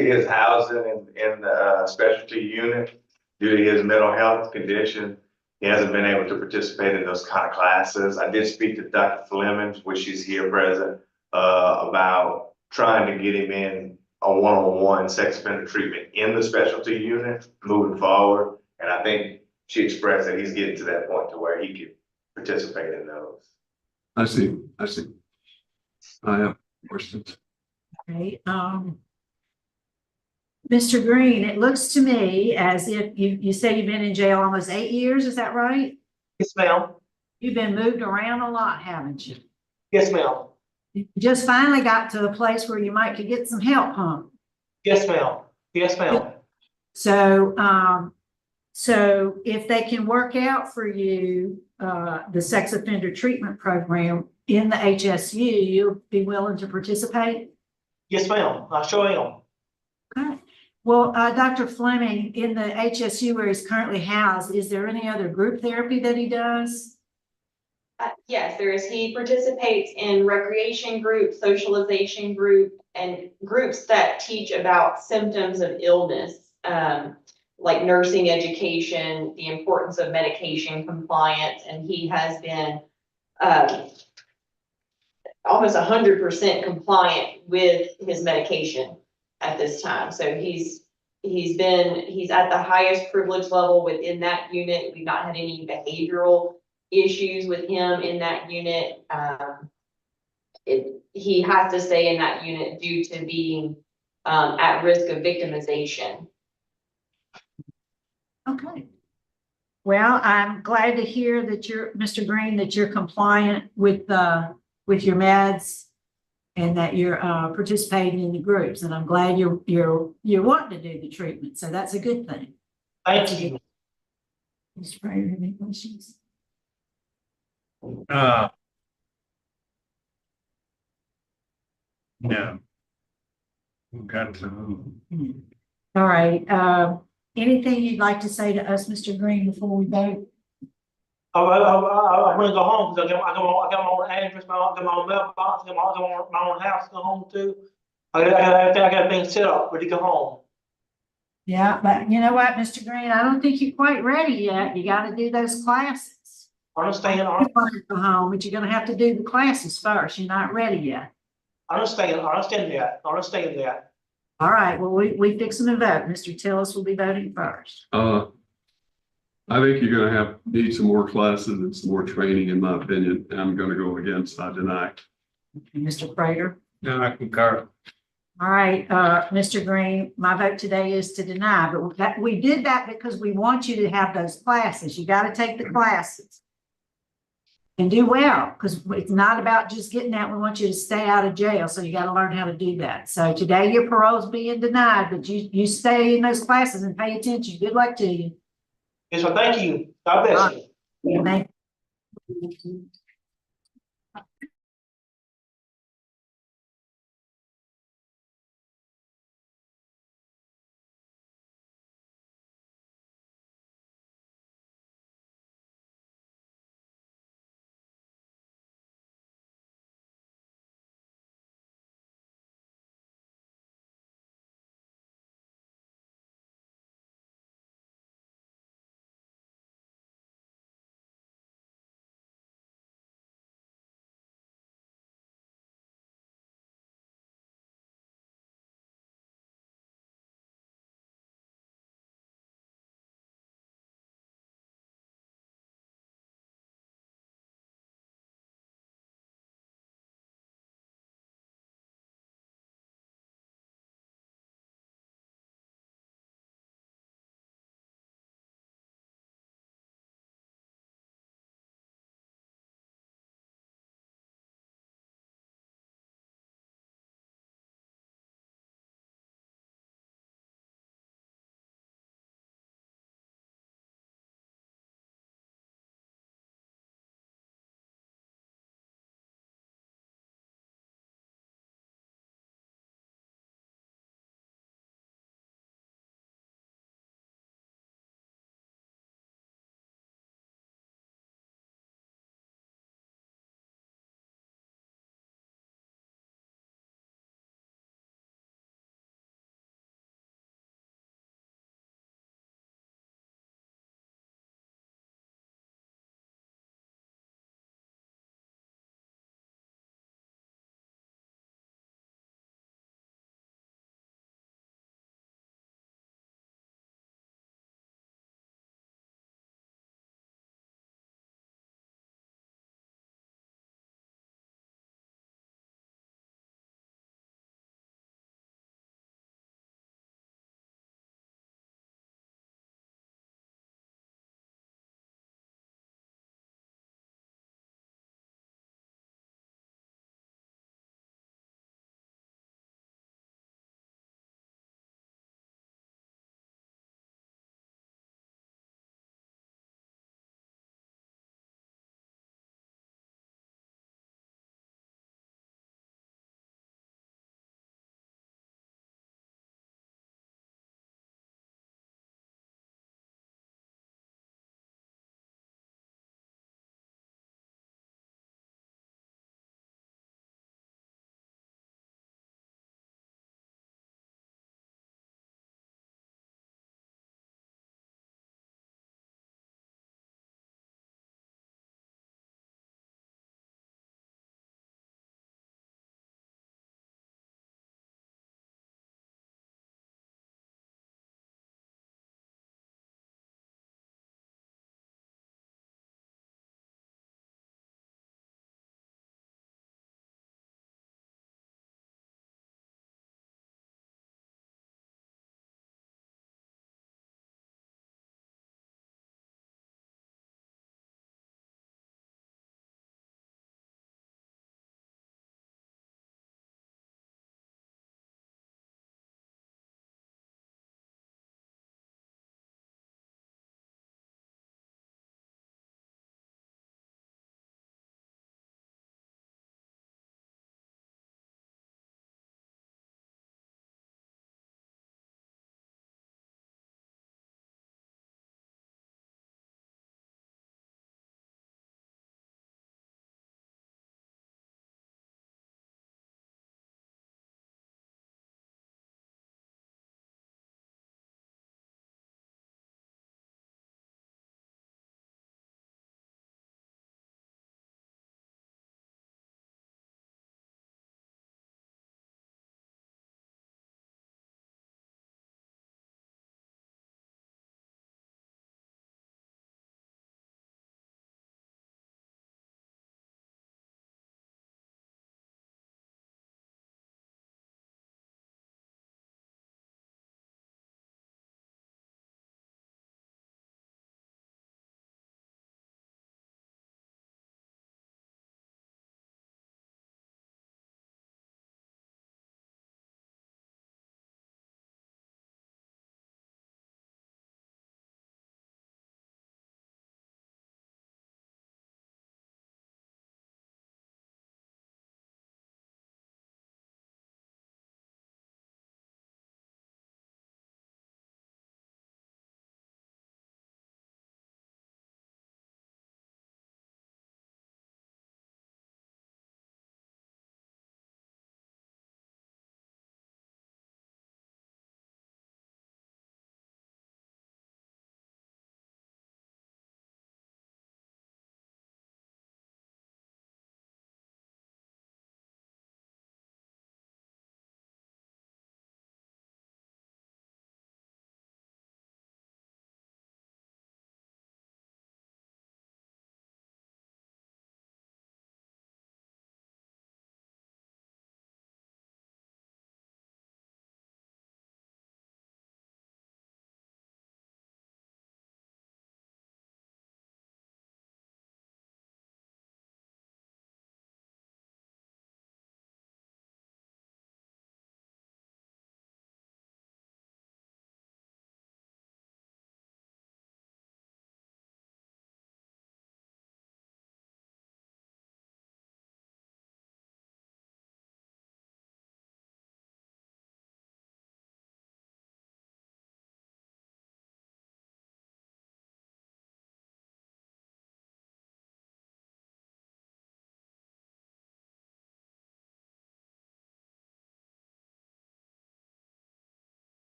his housing in the specialty unit, due to his mental health condition, he hasn't been able to participate in those kind of classes. I did speak to Dr. Fleming, which she's here present, about trying to get him in a one-on-one sex offender treatment in the specialty unit moving forward. And I think she expressed that he's getting to that point to where he could participate in those. I see. I have questions. Okay, Mr. Green, it looks to me as if you say you've been in jail almost 8 years, is that right? Yes, ma'am. You've been moved around a lot, haven't you? Yes, ma'am. You just finally got to the place where you might could get some help, huh? Yes, ma'am. Yes, ma'am. So, so if they can work out for you, the sex offender treatment program in the HSU, you'll be willing to participate? Yes, ma'am. I sure am. Okay. Well, Dr. Fleming, in the HSU where he's currently housed, is there any other group therapy that he does? Yes, there is. He participates in recreation groups, socialization group, and groups that teach about symptoms of illness, like nursing education, the importance of medication compliance, and he has been almost 100% compliant with his medication at this time. So he's at the highest privilege level within that unit. We've not had any behavioral issues with him in that unit. He has to stay in that unit due to being at risk of victimization. Okay. Well, I'm glad to hear that you're, Mr. Green, that you're compliant with your meds and that you're participating in the groups. And I'm glad you're wanting to do the treatment. So that's a good thing. Thank you. Mr. Prater, any questions? No. Got to. All right. Anything you'd like to say to us, Mr. Green, before we vote? I want to go home because I got my own address, I got my own mailbox, I got my own house to go home to. I got things set up, ready to go home. Yeah, but you know what, Mr. Green, I don't think you're quite ready yet. You got to do those classes. I understand. You want to go home, but you're going to have to do the classes first. You're not ready yet. I understand that. All right, well, we fixing to vote. Mr. Tillis will be voting first. I think you're gonna need some more classes and some more training, in my opinion, and I'm gonna go against, I deny. Mr. Prater? No, I concur. All right, Mr. Green, my vote today is to deny, but we did that because we want you to have those classes. You got to take the classes and do well, because it's not about just getting out. We want you to stay out of jail, so you got to learn how to do that. So today your parole is being denied, but you stay in those classes and pay attention. Good luck to you. Yes, well, thank you. God bless you. Thank you.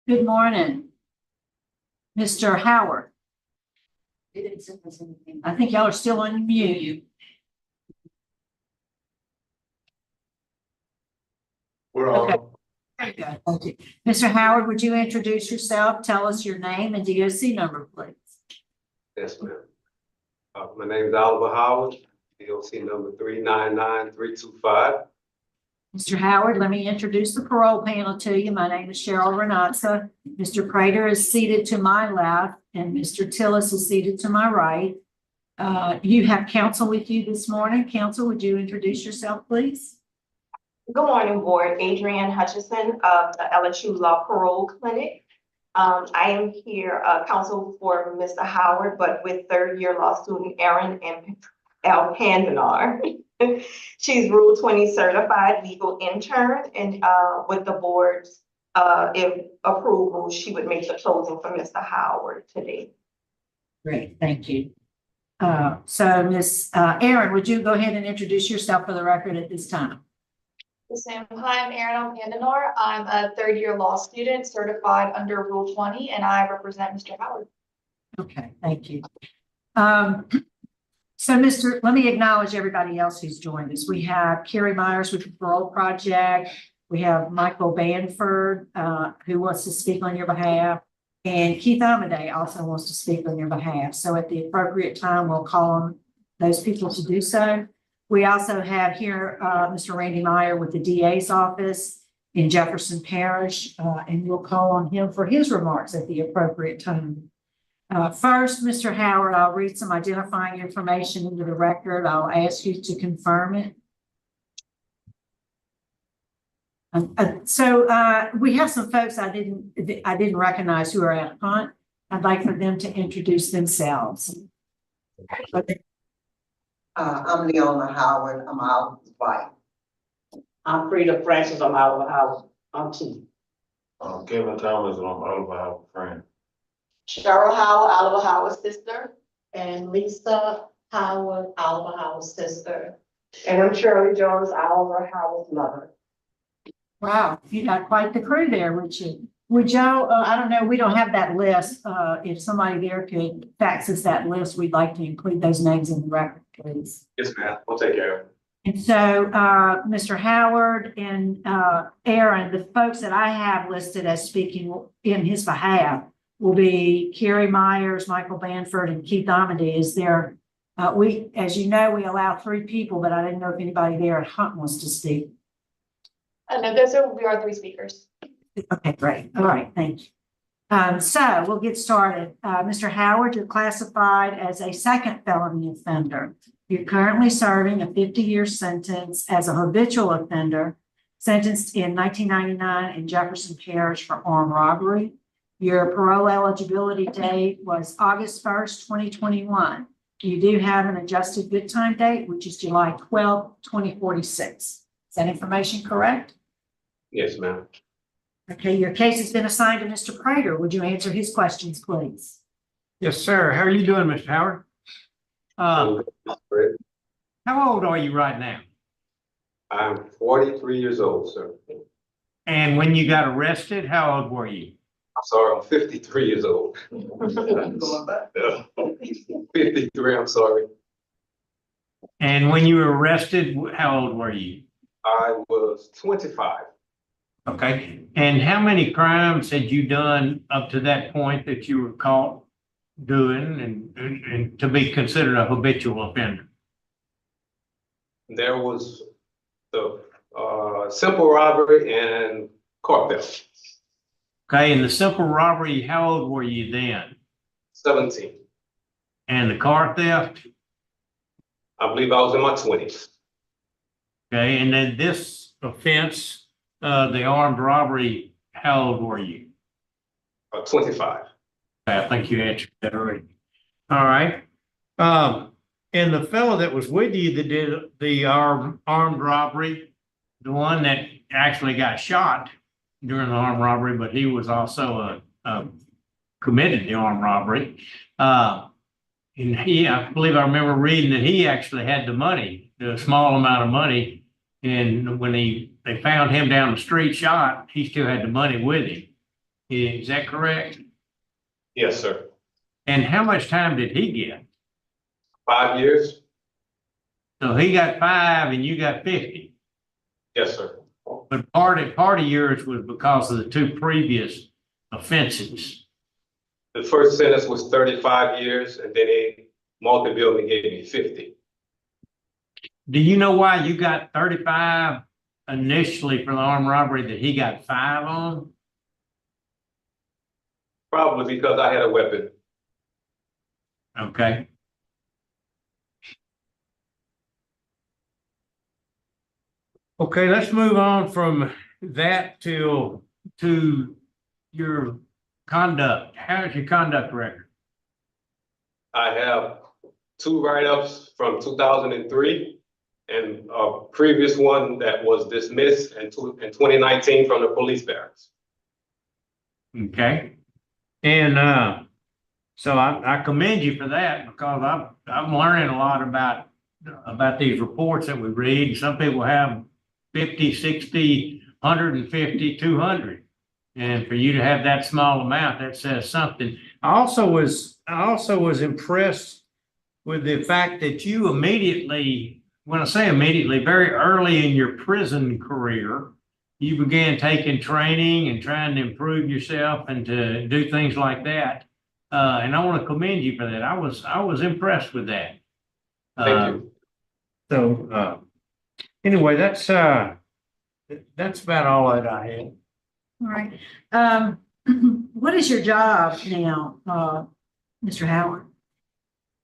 Good morning. Mr. Howard. I think y'all are still on mute. We're Okay. on. Very good. Thank you. Mr. Howard, would you introduce yourself? Tell us your name and DOC number, please. Yes, ma'am. My name is Oliver Howard, DOC number 399-325. Mr. Howard, let me introduce the parole panel to you. My name is Cheryl Renatza. Mr. Prater is seated to my left and Mr. Tillis is seated to my right. You have counsel with you this morning. Counsel, would you introduce yourself, please? Good morning, Board. Adrienne Hutchison of the LSU Law Parole Clinic. I am here, counsel for Mr. Howard, but with third-year law student Erin and L. Pandanar. She's Rule 20 certified legal intern, and with the board's if approval, she would make the closing for Mr. Howard today. Great, thank you. So Ms. Erin, would you go ahead and introduce yourself for the record at this time? Yes, ma'am. Hi, I'm Erin Pandanar. I'm a third-year law student certified under Rule 20, and I represent Mr. Howard. Okay, thank you. So let me acknowledge everybody else who's joined us. We have Carrie Myers with the Parole Project. We have Michael Banford, who wants to speak on your behalf. And Keith Amadei also wants to speak on your behalf. So at the appropriate time, we'll call on those people to do so. We also have here Mr. Randy Meyer with the DA's office in Jefferson Parish, and we'll call on him for his remarks at the appropriate time. First, Mr. Howard, I'll read some identifying information into the record. I'll ask you to confirm it. We have some folks I didn't recognize who are out front. I'd like for them to introduce themselves. I'm Leona Howard. I'm Oliver's wife. I'm Frida Francis. I'm Oliver Howard. I'm T. Kevin Thomas, and I'm Oliver Howard friend. Cheryl Howard, Oliver Howard's sister, and Lisa Howard, Oliver Howard's sister. And I'm Shirley Jones, Oliver Howard's mother. Wow, you got quite the crew there, would you? Would y'all, I don't know, we don't have that list. If somebody there could fax us that list, we'd like to include those names in the record, please. Yes, ma'am. We'll take care of it. And so, Mr. Howard and Aaron, the folks that I have listed as speaking in his behalf will be Carrie Myers, Michael Banford, and Keith Amadei. Is there, as you know, we allow 3 people, but I didn't know if anybody there at Hunt wants to speak. No, those are, we are 3 speakers. Okay, great. All right, thank you. So we'll get started. Mr. Howard, you're classified as a second felony offender. You're currently serving a 50-year sentence as a habitual offender, sentenced in 1999 in Jefferson Parish for armed robbery. Your parole eligibility date was August 1st, 2021. You do have an adjusted good time date, which is July 12th, 2046. Is that information correct? Yes, ma'am. Okay, your case has been assigned to Mr. Prater. Would you answer his questions, please? Yes, sir. How are you doing, Mr. Howard? How old are you right now? I'm 43 years old, sir. And when you got arrested, how old were you? I'm sorry, I'm 53 years old. 53, I'm sorry. And when you were arrested, how old were you? I was 25. Okay. And how many crimes had you done up to that point that you were caught doing and to be considered a habitual offender? There was the simple robbery and car theft. Okay. And the simple robbery, how old were you then? 17. And the car theft? I believe I was in my 20s. Okay. And then this offense, the armed robbery, how old were you? 25. I think you answered that already. All right. And the fellow that was with you that did the armed robbery, the one that actually got shot during the armed robbery, but he was also committed the armed robbery. And I believe I remember reading that he actually had the money, the small amount of money. And when they found him down the street shot, he still had the money with him. Is that correct? Yes, sir. And how much time did he get? 5 years? So he got 5 and you got 50. Yes, sir. But part of yours was because of the 2 previous offenses. The first sentence was 35 years, and then a multi-bill and gave me 50. Do you know why you got 35 initially for the armed robbery that he got 5 on? Probably because I had a weapon. Okay. Okay, let's move on from that to your conduct. How is your conduct record? I have 2 write-ups from 2003 and a previous one that was dismissed in 2019 from the police barracks. Okay. And so I commend you for that, because I'm learning a lot about these reports that we read. Some people have 50, 60, 150, 200. And for you to have that small amount, that says something. I also was impressed with the fact that you immediately, when I say immediately, very early in your prison career, you began taking training and trying to improve yourself and to do things like that. And I want to commend you for that. I was impressed with that. Thank you. So anyway, that's about all that I had. All right. What is your job now, Mr. Howard?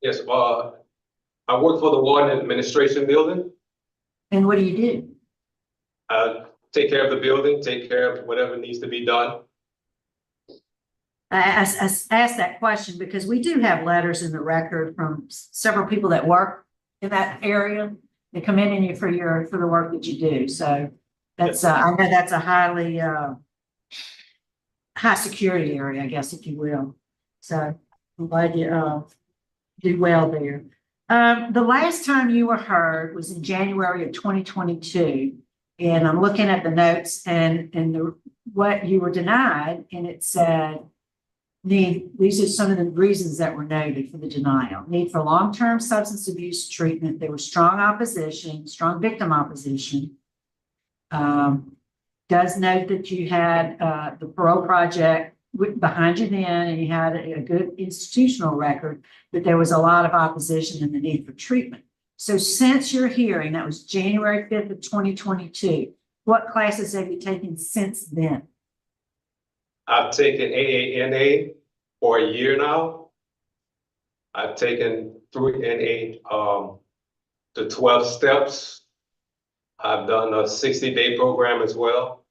Yes, I work for the Warden Administration Building. And what do you do? Take care of the building, take care of whatever needs to be done. I asked that question because we do have letters in the record from several people that work in that area. They commending you for the work that you do. So that's I know that's a highly high security area, I guess, if you will. So I'm glad you do well there. The last time you were heard was in January of 2022, and I'm looking at the notes and what you were denied, and it said these are some of the reasons that were noted for the denial. Need for long-term substance abuse treatment. There was strong opposition, strong victim opposition. Does note that you had the parole project behind you then, and you had a good institutional record, but there was a lot of opposition and the need for treatment. So since your hearing, that was January 5th of 2022, what classes have you taken since then? I've taken AANA for a year now. I've taken through NA the 12 steps. I've done a 60-day program as well.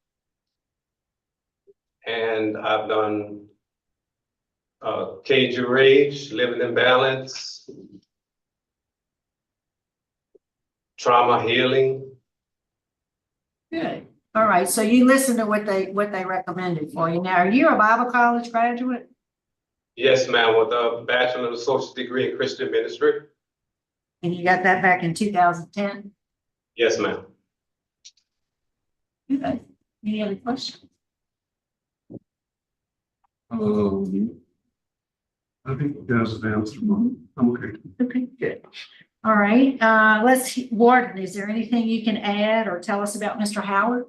And I've done Cage Your Rage, Living in Balance, trauma healing. Good. All right. So you listened to what they recommended for you. Now, are you a Bible college graduate? Yes, ma'am, with a Bachelor of Associate degree in Christian Ministry. And you got that back in 2010? Yes, ma'am. Good. Any other questions? I think that was the answer. I'm okay. Okay, good. All right. Warden, is there anything you can add or tell us about Mr. Howard?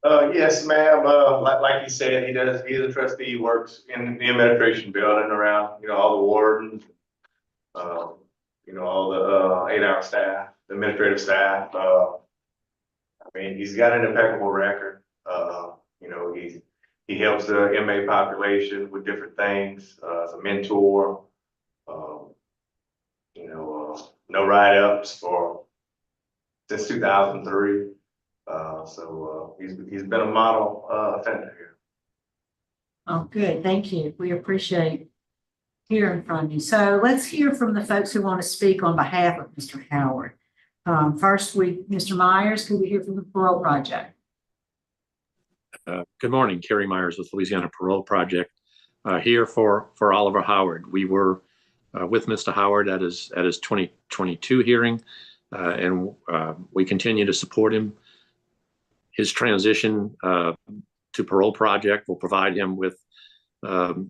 Yes, ma'am. Like you said, he's a trustee. He works in the administration building around, all the wardens, all the 8-hour staff, the administrative staff. He's got an impeccable record. He helps the inmate population with different things. As a mentor, no write-ups since 2003. So he's been a model offender here. Oh, good. Thank you. We appreciate hearing from you. So let's hear from the folks who want to speak on behalf of Mr. Howard. First, Mr. Myers, could we hear from the Parole Project? Good morning, Kerry Myers with Louisiana Parole Project, here for Oliver Howard. We were with Mr. Howard at his 2022 hearing, and we continue to support him. His transition to Parole Project. We'll provide him with the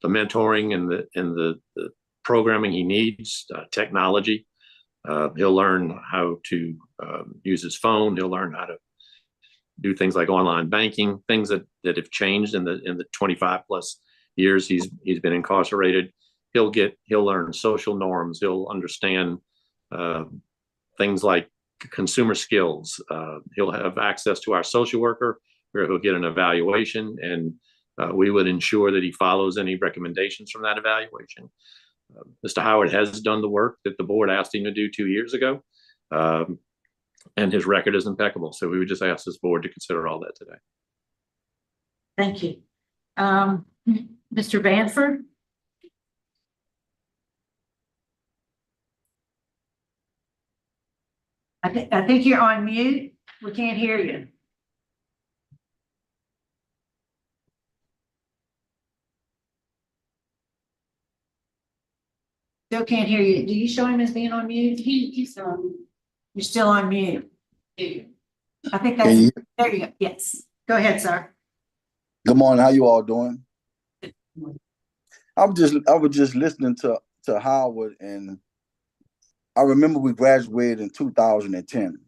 mentoring and the programming he needs, technology. He'll learn how to use his phone. He'll learn how to do things like online banking, things that have changed in the 25 plus years he's been incarcerated. He'll learn social norms. He'll understand things like consumer skills. He'll have access to our social worker where he'll get an evaluation, and we would ensure that he follows any recommendations from that evaluation. Mr. Howard has done the work that the board asked him to do 2 years ago, and his record is impeccable. So we would just ask this board to consider all that today. Thank you. Mr. Banford? I think you're on mute. We can't hear you. Still can't hear you. Do you show him as being on mute? He's on. You're still on mute. I think that's, there you go. Yes. Go ahead, sir. Good morning. How you all doing? I was just listening to Howard, and I remember we graduated in 2010.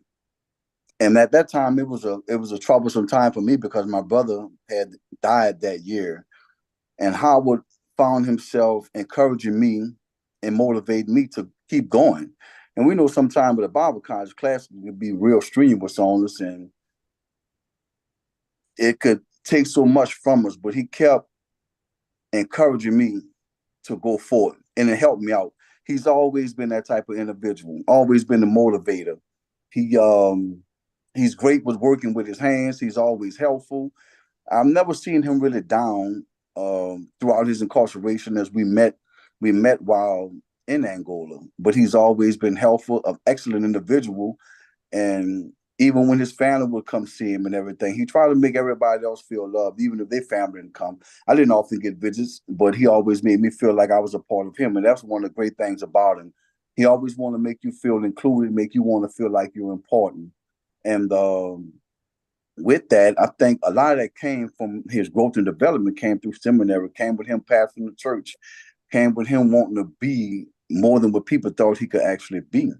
And at that time it was a troublesome time for me because my brother had died that year. And Howard found himself encouraging me and motivating me to keep going. And we know sometimes with a Bible college class, it could be real strenuous on us and it could take so much from us, but he kept encouraging me to go forward, and it helped me out. He's always been that type of individual, always been a motivator. He's great with working with his hands. He's always helpful. I've never seen him really down throughout his incarceration as we met while in Angola, but he's always been helpful, an excellent individual. And even when his family would come see him and everything, he tried to make everybody else feel loved, even if their family didn't come. I didn't often get visits, but he always made me feel like I was a part of him. And that's one of the great things about him. He always wanted to make you feel included, make you want to feel like you're important. And with that, I think a lot of that came from his growth and development, came through seminary, came with him pastoring the church, came with him wanting to be more than what people thought he could actually be.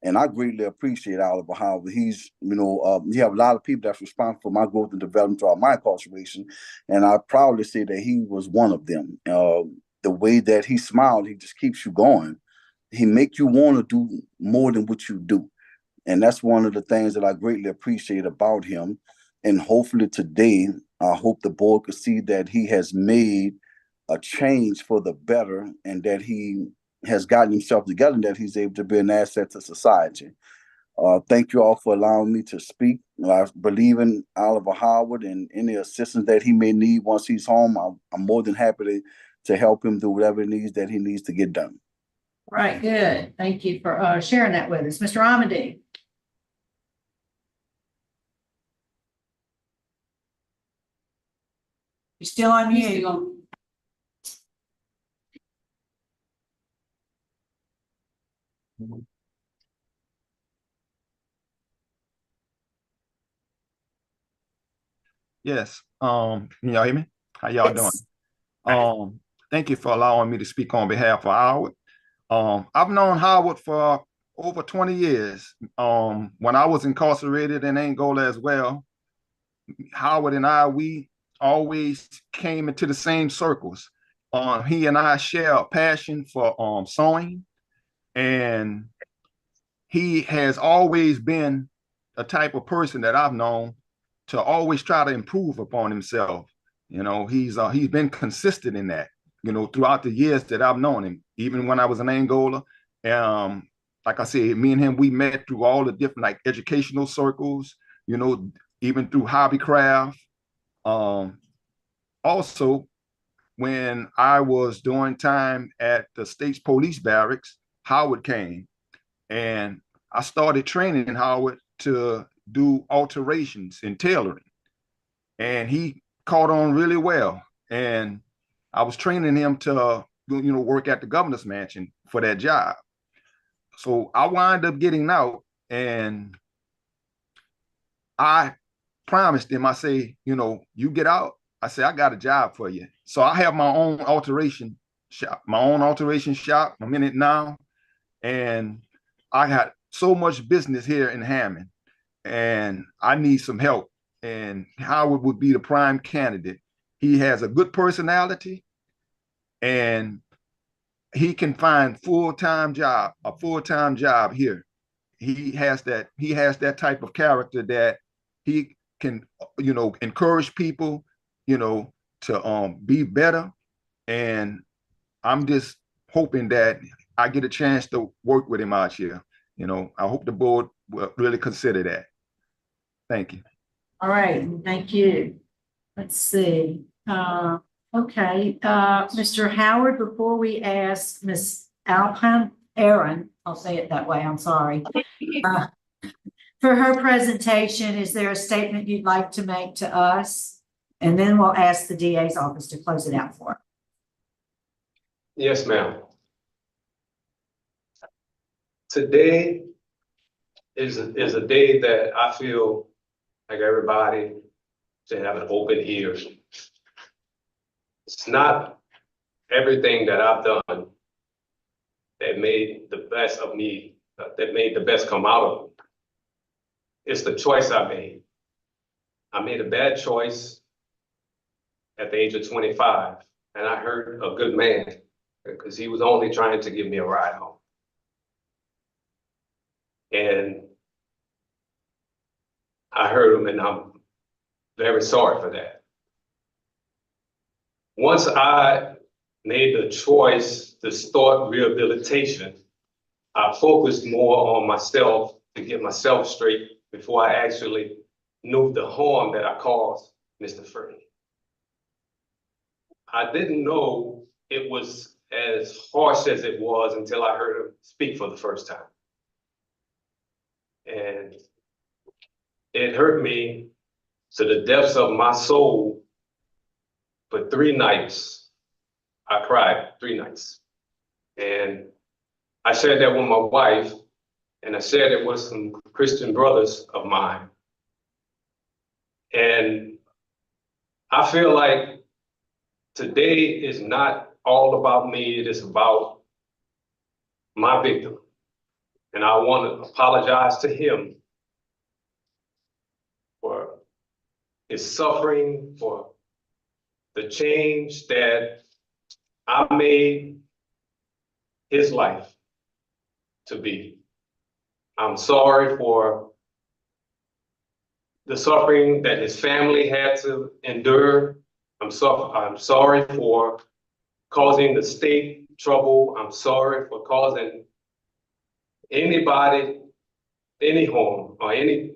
And I greatly appreciate Oliver Howard. He's, you have a lot of people that's responsible for my growth and development throughout my incarceration. And I proudly say that he was one of them. The way that he smiled, he just keeps you going. He make you want to do more than what you do. And that's one of the things that I greatly appreciate about him. And hopefully today, I hope the board could see that he has made a change for the better and that he has gotten himself together and that he's able to be an asset to society. Thank you all for allowing me to speak. I believe in Oliver Howard and any assistance that he may need once he's home. I'm more than happy to help him do whatever he needs to get done. Right, good. Thank you for sharing that with us. Mr. Amadi. You're still on mute. Yes. Can y'all hear me? How y'all doing? Thank you for allowing me to speak on behalf of Howard. I've known Howard for over 20 years. When I was incarcerated in Angola as well, Howard and I, we always came into the same circles. He and I share a passion for sewing, and he has always been a type of person that I've known to always try to improve upon himself. He's been consistent in that, throughout the years that I've known him, even when I was in Angola. Like I said, me and him, we met through all the different like educational circles, even through hobbycraft. Also, when I was doing time at the State's Police Barracks, Howard came, and I started training Howard to do alterations in tailoring, and he caught on really well. And I was training him to, work at the governor's mansion for that job. So I wound up getting out, and I promised him, I say, you know, you get out, I say, I got a job for you. So I have my own alteration shop. I'm in it now. And I got so much business here in Hammond, and I need some help. And Howard would be the prime candidate. He has a good personality, and he can find a full-time job here. He has that type of character that he can, you know, encourage people, you know, to be better. And I'm just hoping that I get a chance to work with him out here. You know, I hope the board will really consider that. Thank you. All right, thank you. Let's see. Okay, Mr. Howard, before we ask Ms. Aaron, I'll say it that way, I'm sorry. For her presentation, is there a statement you'd like to make to us? And then we'll ask the DA's office to close it out for her. Yes, ma'am. Today is a day that I feel like everybody should have an open ear. It's not everything that I've done that made the best of me, that made the best come out of me. It's the choice I made. I made a bad choice at the age of 25, and I hurt a good man because he was only trying to give me a ride home. And I hurt him, and I'm very sorry for that. Once I made the choice to start rehabilitation, I focused more on myself to get myself straight before I actually knew the harm that I caused Mr. Fernie. I didn't know it was as harsh as it was until I heard him speak for the first time. And it hurt me to the depths of my soul. For 3 nights, I cried 3 nights. And I shared that with my wife, and I shared it with some Christian brothers of mine. And I feel like today is not all about me, it is about my victim. And I want to apologize to him for his suffering, for the change that I made his life to be. I'm sorry for the suffering that his family had to endure. I'm sorry for causing the state trouble. I'm sorry for causing anybody any harm or any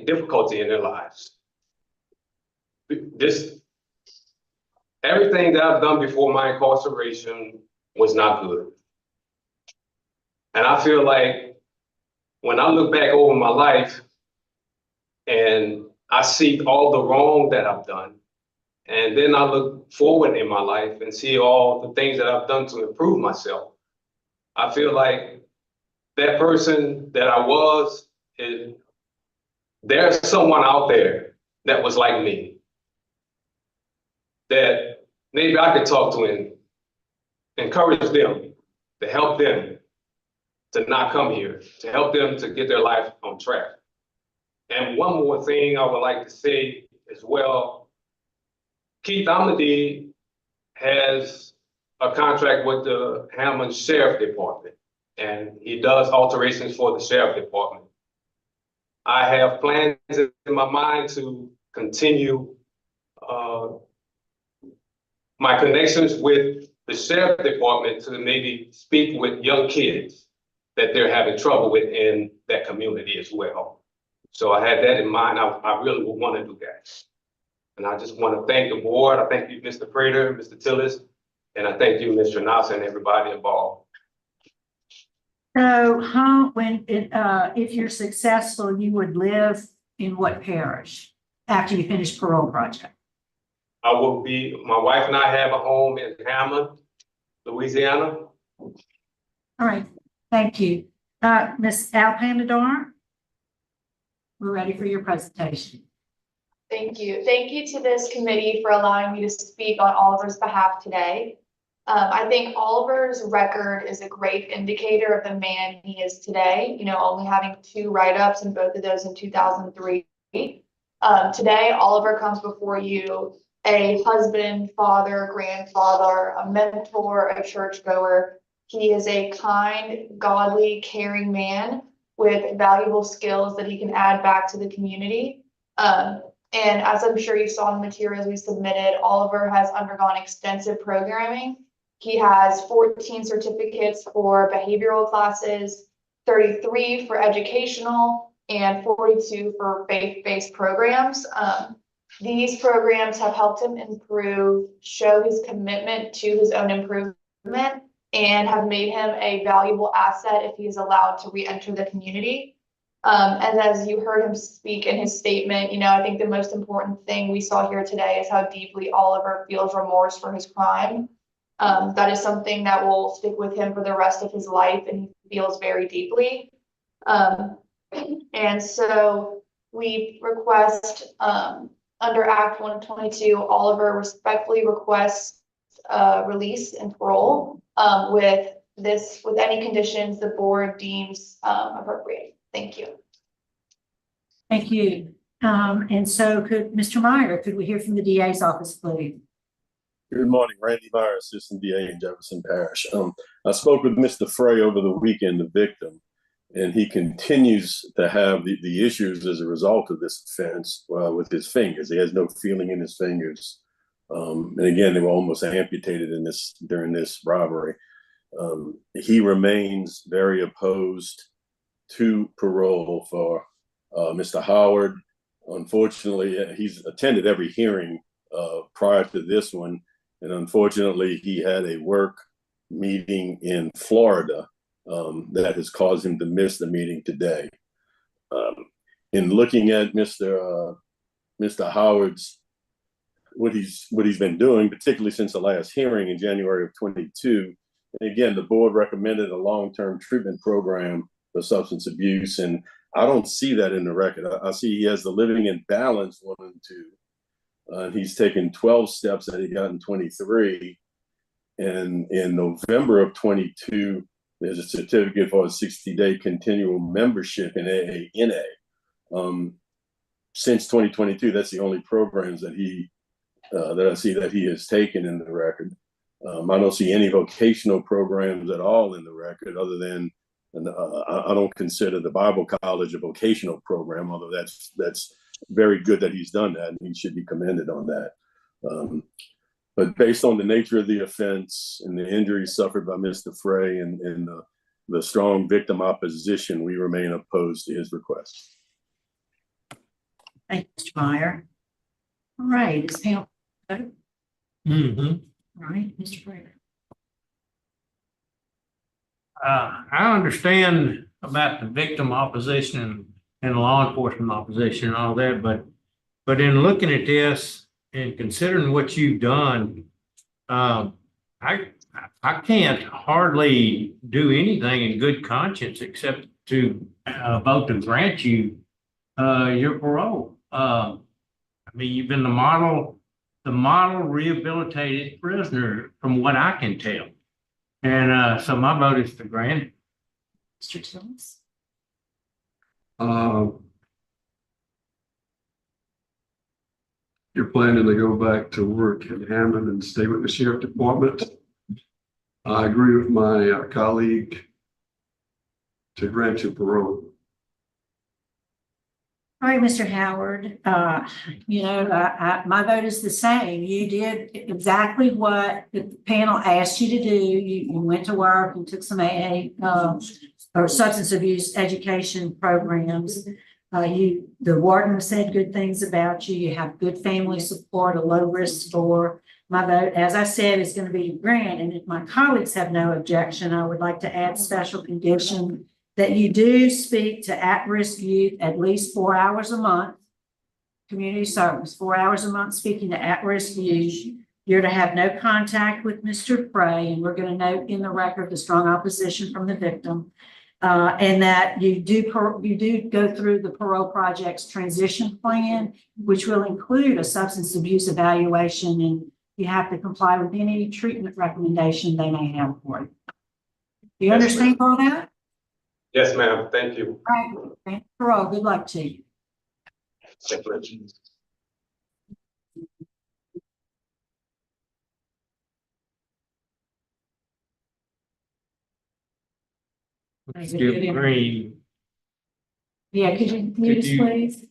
difficulty in their lives. Everything that I've done before my incarceration was not good. And I feel like when I look back over my life and I see all the wrong that I've done, and then I look forward in my life and see all the things that I've done to improve myself, I feel like that person that I was, there's someone out there that was like me, that maybe I could talk to and encourage them, to help them to not come here, to help them to get their life on track. And one more thing I would like to say as well, Keith Amity has a contract with the Hammond Sheriff Department, and he does alterations for the Sheriff Department. I have plans in my mind to continue my connections with the Sheriff Department to maybe speak with young kids that they're having trouble with in that community as well. So I had that in mind. I really would want to do that. And I just want to thank the board. I thank you, Mr. Prater, Mr. Tillis, and I thank you, Mr. Nasa, and everybody involved. So, if you're successful, you would live in what parish after you finish parole project? My wife and I have a home in Hammond, Louisiana. All right, thank you. Ms. Alpandadar, we're ready for your presentation. Thank you. Thank you to this committee for allowing me to speak on Oliver's behalf today. I think Oliver's record is a great indicator of the man he is today, you know, only having 2 write-ups and both of those in 2003. Today, Oliver comes before you a husband, father, grandfather, a mentor, a churchgoer. He is a kind, godly, caring man with valuable skills that he can add back to the community. And as I'm sure you saw in the materials we submitted, Oliver has undergone extensive programming. He has 14 certificates for behavioral classes, 33 for educational, and 42 for faith-based programs. These programs have helped him improve, show his commitment to his own improvement, and have made him a valuable asset if he is allowed to re-enter the community. And as you heard him speak in his statement, you know, I think the most important thing we saw here today is how deeply Oliver feels remorse for his crime. That is something that will stick with him for the rest of his life, and he feels very deeply. And so we request, under Act 122, Oliver respectfully requests release and parole with any conditions the board deems appropriate. Thank you. Thank you. And so Mr. Meyer, could we hear from the DA's office, please? Good morning, Randy Meyer, Assistant DA in Jefferson Parish. I spoke with Mr. Frey over the weekend, the victim, and he continues to have the issues as a result of this offense with his fingers. He has no feeling in his fingers. And again, they were almost amputated during this robbery. He remains very opposed to parole for Mr. Howard. Unfortunately, he's attended every hearing prior to this one. And unfortunately, he had a work meeting in Florida that has caused him to miss the meeting today. In looking at Mr. Howard's, what he's been doing, particularly since the last hearing in January of 22, and again, the board recommended a long-term treatment program for substance abuse, and I don't see that in the record. I see he has the living in balance 1 and 2. He's taken 12 steps that he got in 23. And in November of 22, there's a certificate for a 60-day continual membership in AANA. Since 2022, that's the only programs that that I see that he has taken in the record. I don't see any vocational programs at all in the record other than, I don't consider the Bible College a vocational program, although that's very good that he's done that, and he should be commended on that. But based on the nature of the offense and the injuries suffered by Mr. Frey and the strong victim opposition, we remain opposed to his request. Thank you, Mr. Meyer. All right, is panel vote? All right, Mr. Frey. I understand about the victim opposition and law enforcement opposition and all that, but in looking at this and considering what you've done, I can't hardly do anything in good conscience except to vote to grant you your parole. I mean, you've been the model rehabilitated prisoner from what I can tell. And so my vote is to grant. Mr. Tillis? You're planning to go back to work in Hammond and stay with the sheriff department. I agree with my colleague to grant you parole. All right, Mr. Howard, my vote is the same. You did exactly what the panel asked you to do. You went to work and took some AA or substance abuse education programs. The warden said good things about you. You have good family support, a low risk score. My vote, as I said, is going to be to grant. And if my colleagues have no objection, I would like to add special condition that you do speak to at-risk youth at least 4 hours a month, community service, 4 hours a month speaking to at-risk youth. You're to have no contact with Mr. Frey, and we're going to note in the record the strong opposition from the victim. And that you do go through the parole project's transition plan, which will include a substance abuse evaluation, and you have to comply with any treatment recommendation they may have for you. Do you understand all that? Yes, ma'am. Thank you. All right. Parole, good luck to you. Thank you. Skip Green. Yeah, could you mute us, please?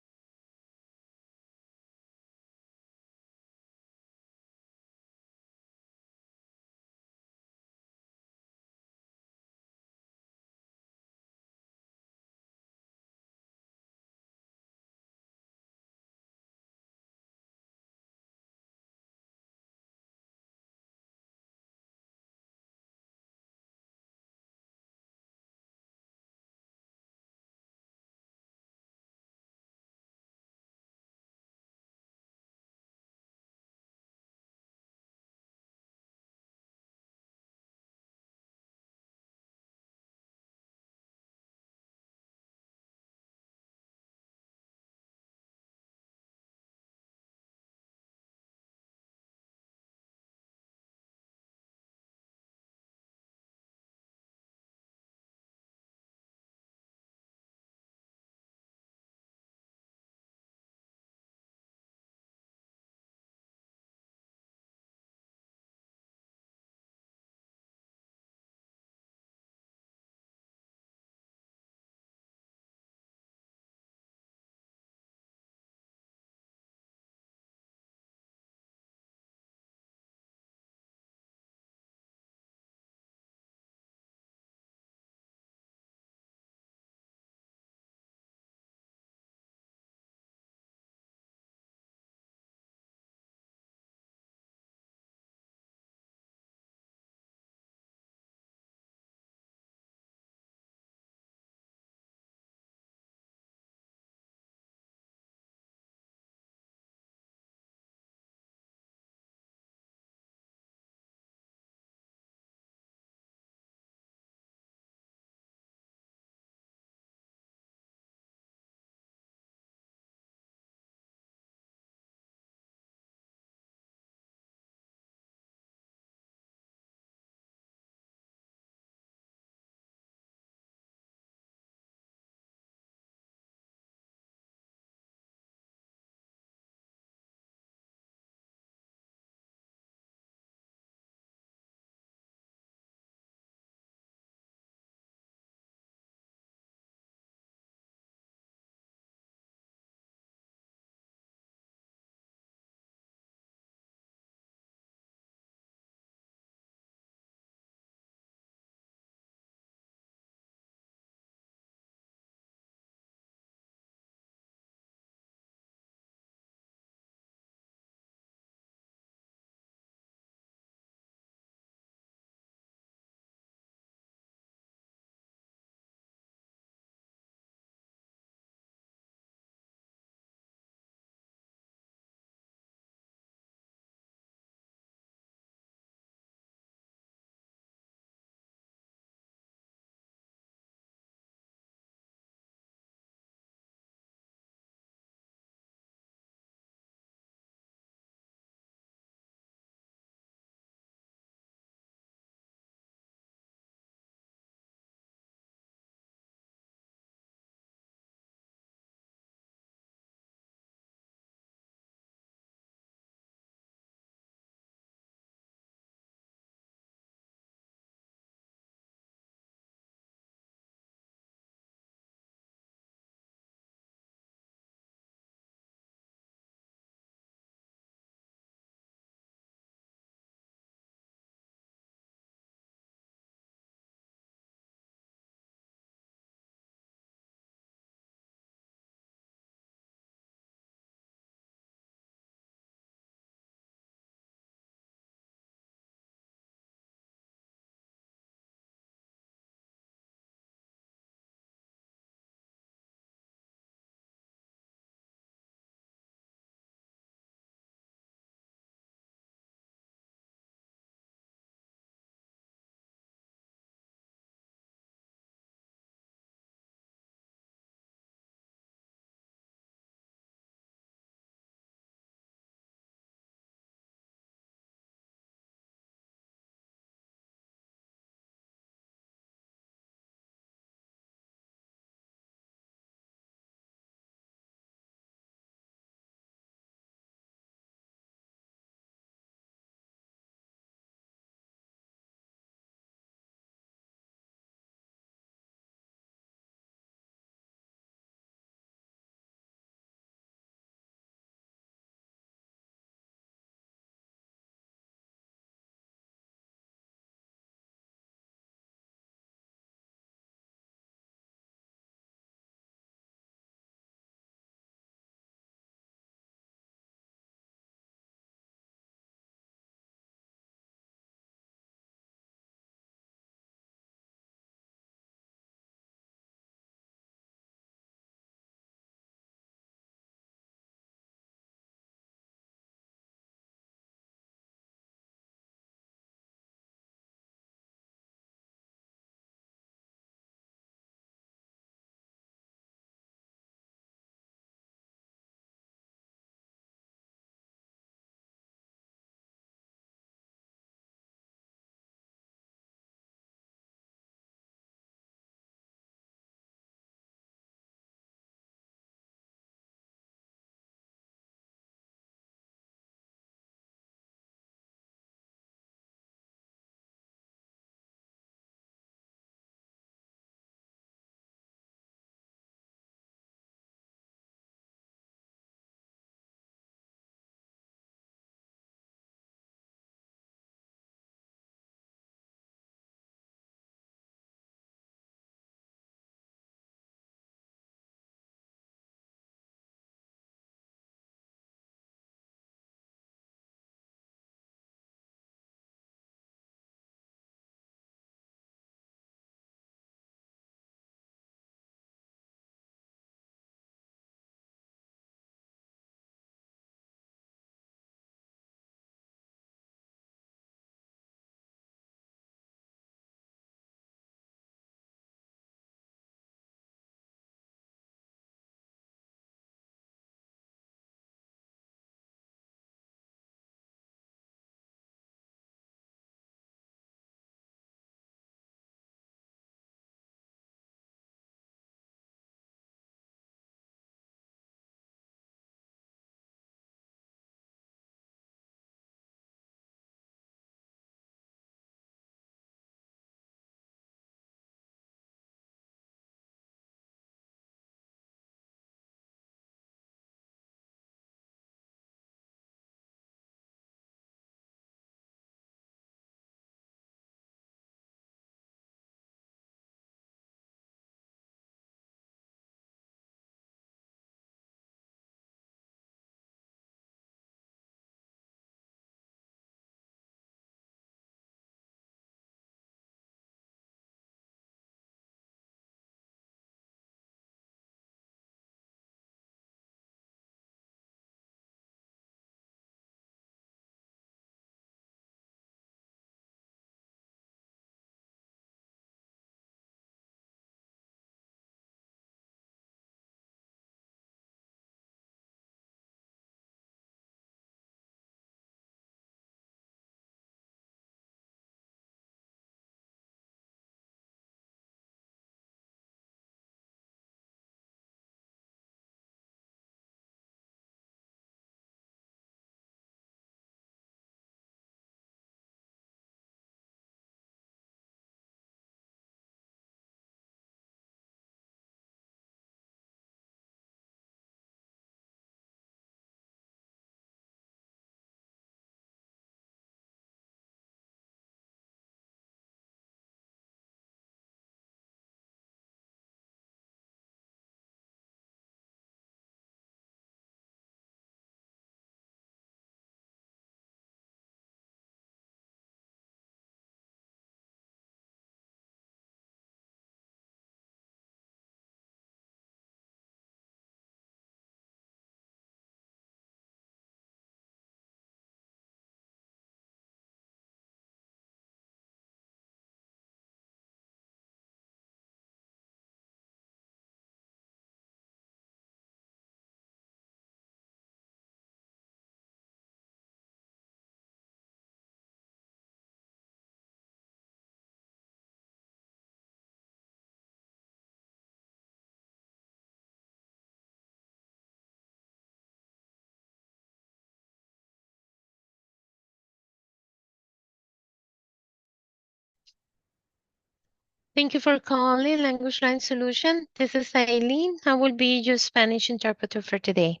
Thank you for calling Language Line Solution. This is Aileen. I will be your Spanish interpreter for today.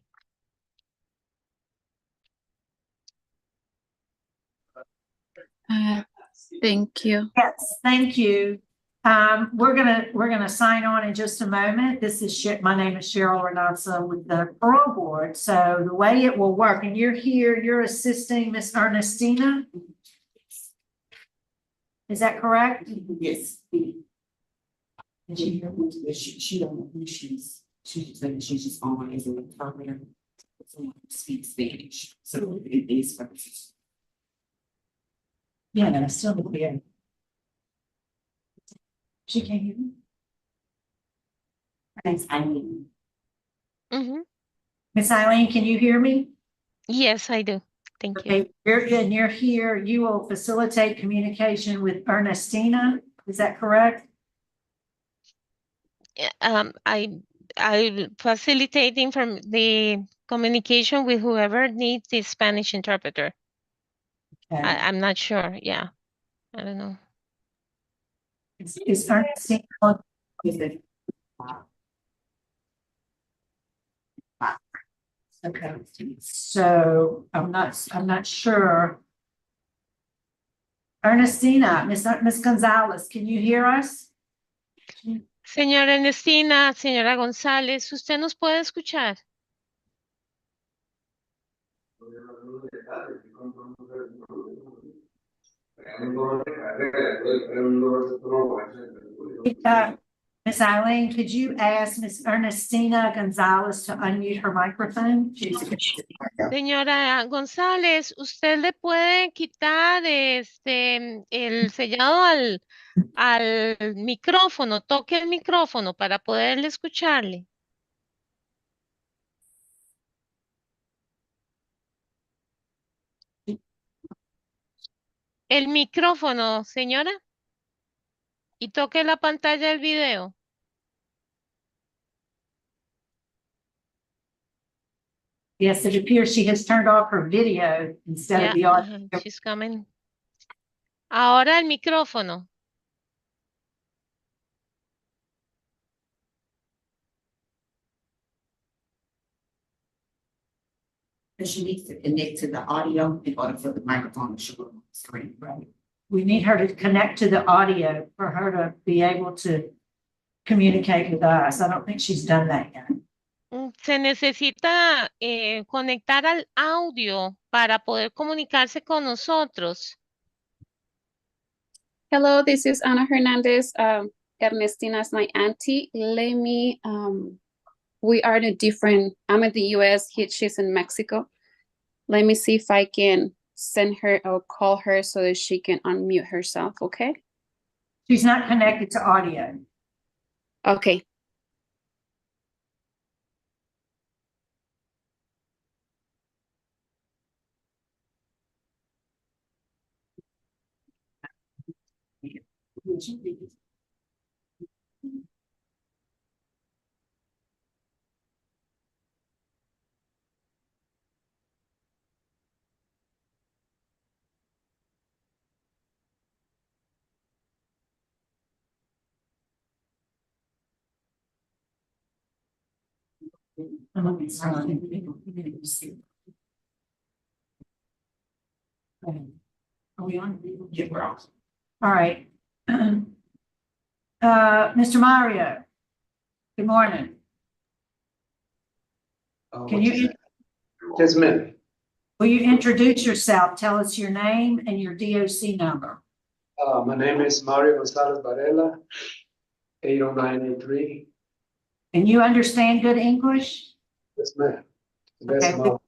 Thank you. Yes, thank you. We're gonna sign on in just a moment. This is my name is Cheryl Renata with the Parole Board. So the way it will work, and you're here, you're assisting Miss Ernestina. Is that correct? Yes. She don't know she's just on as an interpreter. Someone who speaks Spanish. So it is first. Yeah, no, still clear. She can't hear me. Thanks, Eileen. Miss Eileen, can you hear me? Yes, I do. Thank you. Okay, you're here. You will facilitate communication with Ernestina. Is that correct? I facilitating from the communication with whoever needs the Spanish interpreter. Okay. I'm not sure. Yeah, I don't know. Is Ernestina on? Okay, so I'm not sure. Ernestina, Miss Gonzalez, can you hear us? Señora Ernestina, señora González, ¿usted nos puede escuchar? Miss Eileen, could you ask Miss Ernestina Gonzalez to unmute her microphone? Señora González, ¿usted le puede quitar el sellado al micrófono? Toque el micrófono para poderle escucharle. El micrófono, señora. Y toque la pantalla del video. Yes, it appears she has turned off her video instead of the audio. She's coming. Ahora el micrófono. She needs to connect to the audio in order for the microphone to show on the screen, right? We need her to connect to the audio for her to be able to communicate with us. I don't think she's done that yet. Se necesita conectar al audio para poder comunicarse con nosotros. Hello, this is Ana Hernandez. Ernestina is my auntie. Let me, we are in a different, I'm in the US, she's in Mexico. Let me see if I can send her or call her so that she can unmute herself, okay? She's not connected to audio. Okay. Are we on? Yeah, we're on. All right. Mr. Mario, good morning. Can you? Yes, ma'am. Will you introduce yourself? Tell us your name and your DOC number. My name is Mario Gonzalez Varela, 80983. And you understand good English? Yes, ma'am. Okay. We're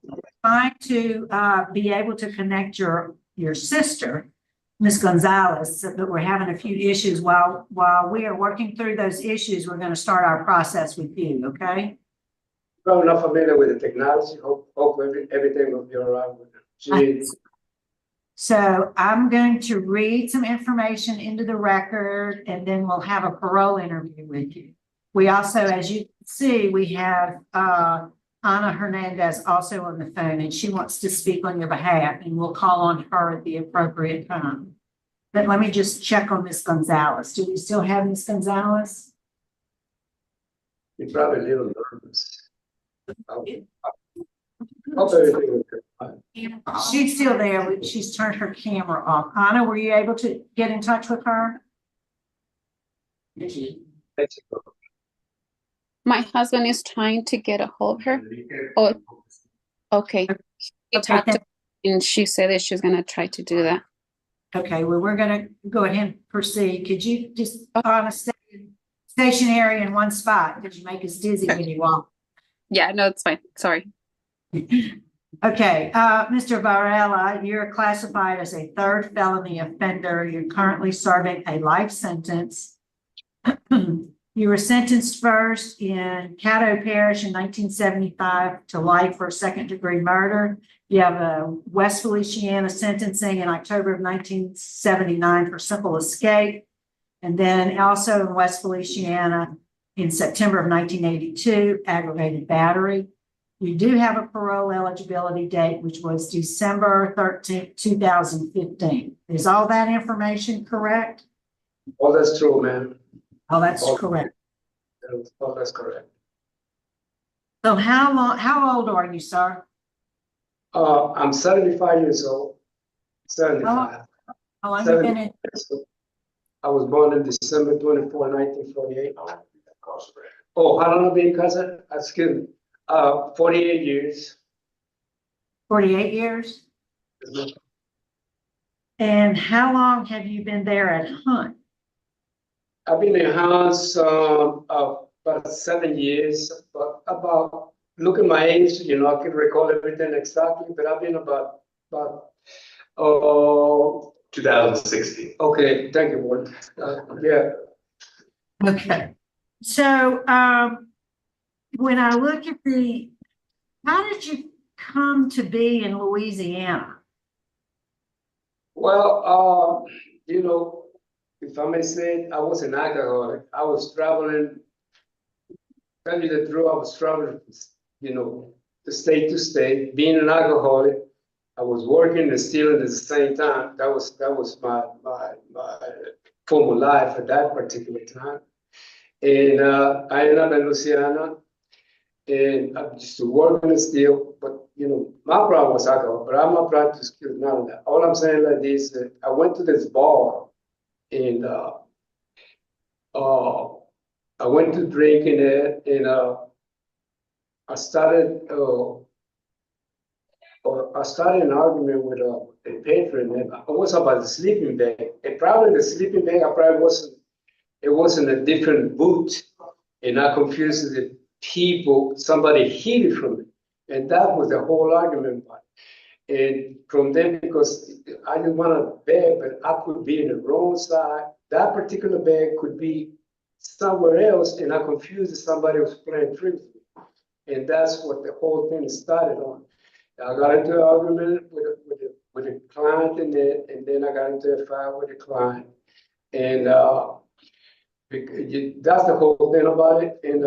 trying to be able to connect your sister, Ms. Gonzalez, but we're having a few issues. While we are working through those issues, we're going to start our process with you, okay? I'm not familiar with the technology. Hope everything will be all right with it. So I'm going to read some information into the record, and then we'll have a parole interview with you. We also, as you can see, we have Ana Hernandez also on the phone, and she wants to speak on your behalf, and we'll call on her at the appropriate time. But let me just check on Ms. Gonzalez. Do we still have Ms. Gonzalez? You're probably a little nervous. Hope everything will be fine. She's still there, but she's turned her camera off. Anna, were you able to get in touch with her? My husband is trying to get a hold of her. Oh, okay. He talked to her and she said that she's gonna try to do that. Okay, well, we're gonna go ahead and proceed. Could you just stay stationary in one spot? Because you make us dizzy when you walk. Yeah, no, it's fine. Sorry. Okay, Mr. Varela, you're classified as a third felony offender. You're currently serving a life sentence. You were sentenced first in Caddo Parish in 1975 to life for second-degree murder. You have a West Feliciana sentencing in October of 1979 for simple escape. And then also in West Feliciana in September of 1982, aggravated battery. You do have a parole eligibility date, which was December 13th, 2015. Is all that information correct? Oh, that's true, man. Oh, that's correct. Oh, that's correct. So how old are you, sir? I'm 75 years old. 75. How long have you been in? I was born in December 24, 1948. Oh, how long have I been incarcerated? Excuse me. 48 years. 48 years? And how long have you been there at Hunt? I've been in house about 7 years, but about, look at my age, you know, I can recall everything exactly, but I've been about 2016. Okay, thank you, Ward. Yeah. Okay. So when I look at how did you come to be in Louisiana? Well, you know, if I may say, I was an alcoholic. I was traveling, tell you the truth, I was traveling, you know, state to state, being an alcoholic. I was working and stealing at the same time. That was my former life at that particular time. And I ended up in Louisiana, and I used to work and steal. But you know, my problem was alcohol. But I'm not trying to excuse none of that. All I'm saying like this: I went to this bar, and I went to drink in it, and I started an argument with a patron, and it was about the sleeping bag. And probably the sleeping bag, it wasn't a different boot, and I confused the people. Somebody hid it from me, and that was the whole argument. And from then, because I didn't want a bag, but I could be in the wrong side. That particular bag could be somewhere else, and I confused somebody who was playing tricks with me. And that's what the whole thing started on. I got into an argument with a client, and then I got into a fight with the client. And that's the whole thing about it. And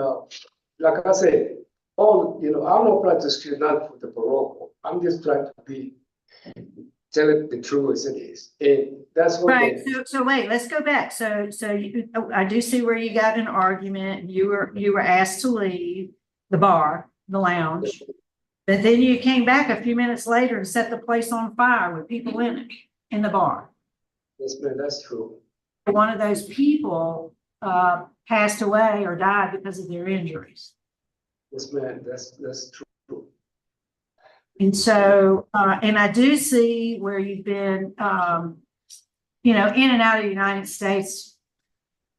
like I said, you know, I'm not trying to excuse not for the parole. I'm just trying to tell it the truth as it is. And that's what. Right. So wait, let's go back. So I do see where you got in an argument. You were asked to leave the bar, the lounge, but then you came back a few minutes later and set the place on fire with people in it, in the bar. Yes, ma'am, that's true. One of those people passed away or died because of their injuries. Yes, ma'am, that's true. And so, and I do see where you've been, you know, in and out of the United States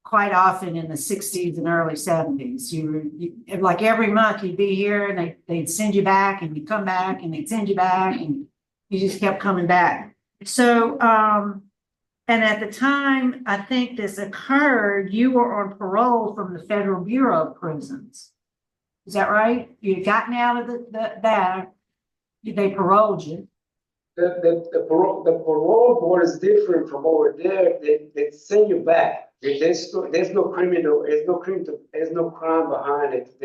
quite often in the 60s and early 70s. You like every month you'd be here and they'd send you back and you'd come back and they'd send you back and you just kept coming back. So, and at the time I think this occurred, you were on parole from the Federal Bureau of Prisons. Is that right? You had gotten out of that. They paroled you. The parole board is different from over there. They send you back. There's no criminal. There's no crime behind it.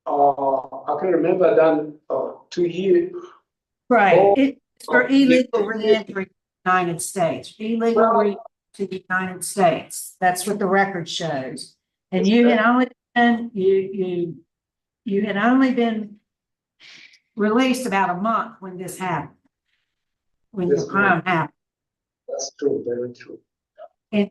I can remember done 2 years. Right. For illegal reentry to the United States, illegal re to the United States. That's what the record shows. And you had only been, you had only been released about a month when this happened. When the crime happened. That's true, very true. And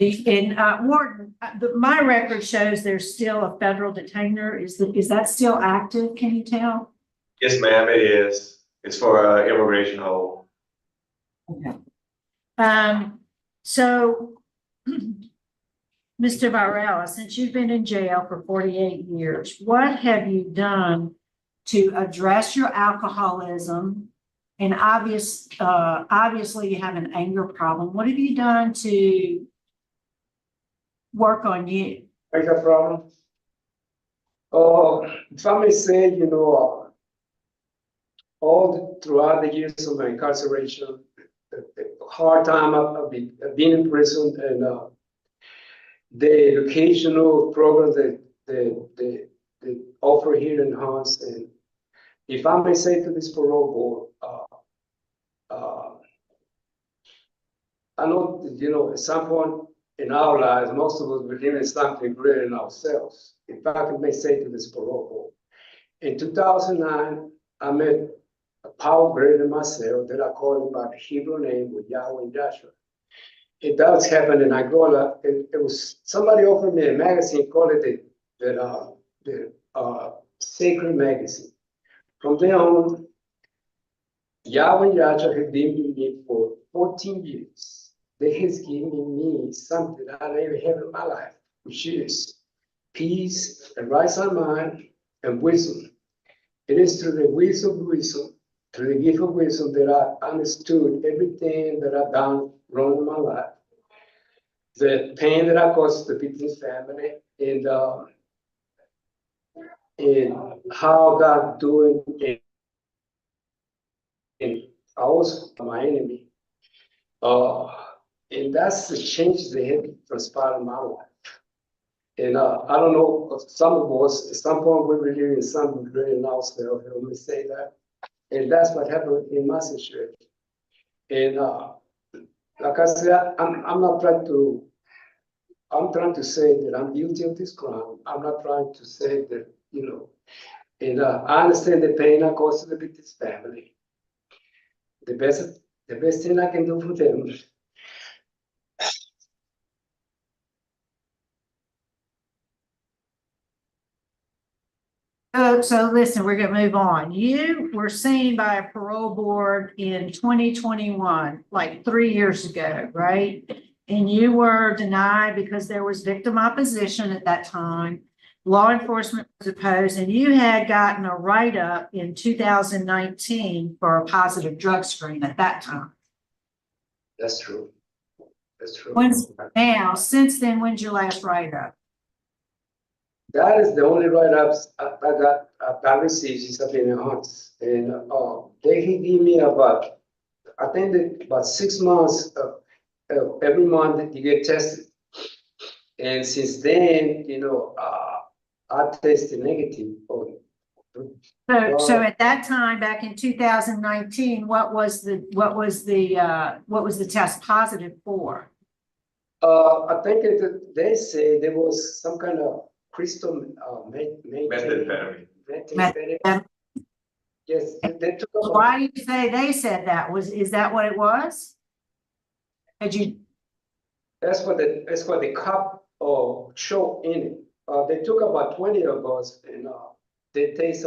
Warden, my record shows there's still a federal detainer. Is that still active? Can you tell? Yes, ma'am, it is. It's for immigration hold. Okay. So, Mr. Varela, since you've been in jail for 48 years, what have you done to address your alcoholism? And obviously you have an anger problem. What have you done to work on you? Anger problem? If I may say, you know, throughout the years of my incarceration, the hard time I've been in prison, and the educational programs that they offer here in Hans. And if I may say to this parole board, I know, you know, at some point in our lives, most of us believe in something greater than ourselves. If I may say to this parole board, in 2009, I met a power greater than myself that I call him by the Hebrew name with Yahweh and Joshua. It does happen in Angola. It was somebody offered me a magazine, called it the Sacred Magazine. From then on, Yahweh and Joshua have been with me for 14 years. They has given me something that I never have in my life, which is peace and right sound mind and wisdom. It is through the wisdom, through the gift of wisdom that I understood everything that I've done wrong in my life. The pain that I caused the victim's family, and how God doing it. And I was my enemy. And that's the changes that have transpired in my life. And I don't know, some of us, at some point we were living in something greater than ourselves, let me say that. And that's what happened in my situation. And like I said, I'm trying to say that I'm guilty of this crime. I'm not trying to say that, you know, and I understand the pain I caused the victim's family. The best thing I can do for them. So listen, we're going to move on. You were seen by a parole board in 2021, like 3 years ago, right? And you were denied because there was victim opposition at that time. Law enforcement was opposed, and you had gotten a write-up in 2019 for a positive drug screen at that time. That's true. That's true. Now, since then, when's your last write-up? That is the only write-ups I received since I've been in Hunts. And they can give me about, I think that about 6 months every month that you get tested. And since then, you know, I tested negative. So at that time, back in 2019, what was the test positive for? I think they say there was some kind of crystal methamphetamine. Yes, they took up. Why do you say they said that? Is that what it was? Did you? That's what the cop show in it. They took about 20 of us, and they test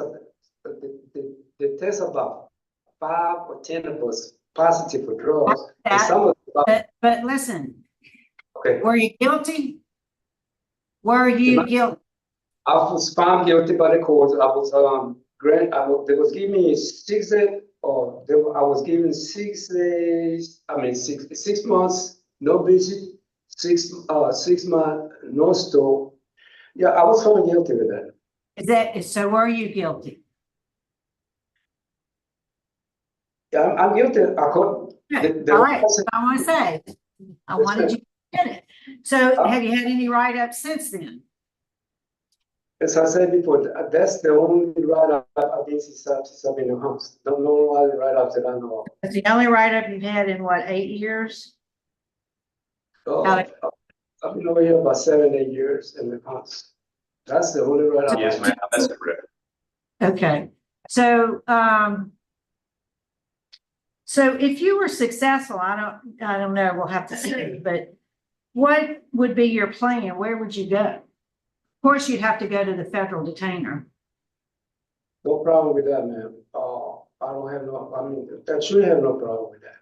about 5 or 10 of us positive for drugs. And some of but listen. Okay. Were you guilty? Were you guilty? I was found guilty by the court. I was they was giving me 6 days, or I was given 6 days. I mean 6 months no visit, 6 months no store. Yeah, I was found guilty with that. Is that so? Were you guilty? Yeah, I'm guilty. All right. I want to say, I wanted you to get it. So, have you had any write-ups since then? as I said before, that's the only write-up against his in the house. No other write-ups that I know of. It's the only write-up you've had in what, 8 years? I've been over here about 7, 8 years in the house. That's the only write-up. Yes, ma'am, that's correct. Okay, so, so if you were successful, I don't know, we'll have to see, but what would be your plan? Where would you go? Of course, you'd have to go to the federal detainer. No problem with that, ma'am. I don't have no, I mean, I should have no problem with that.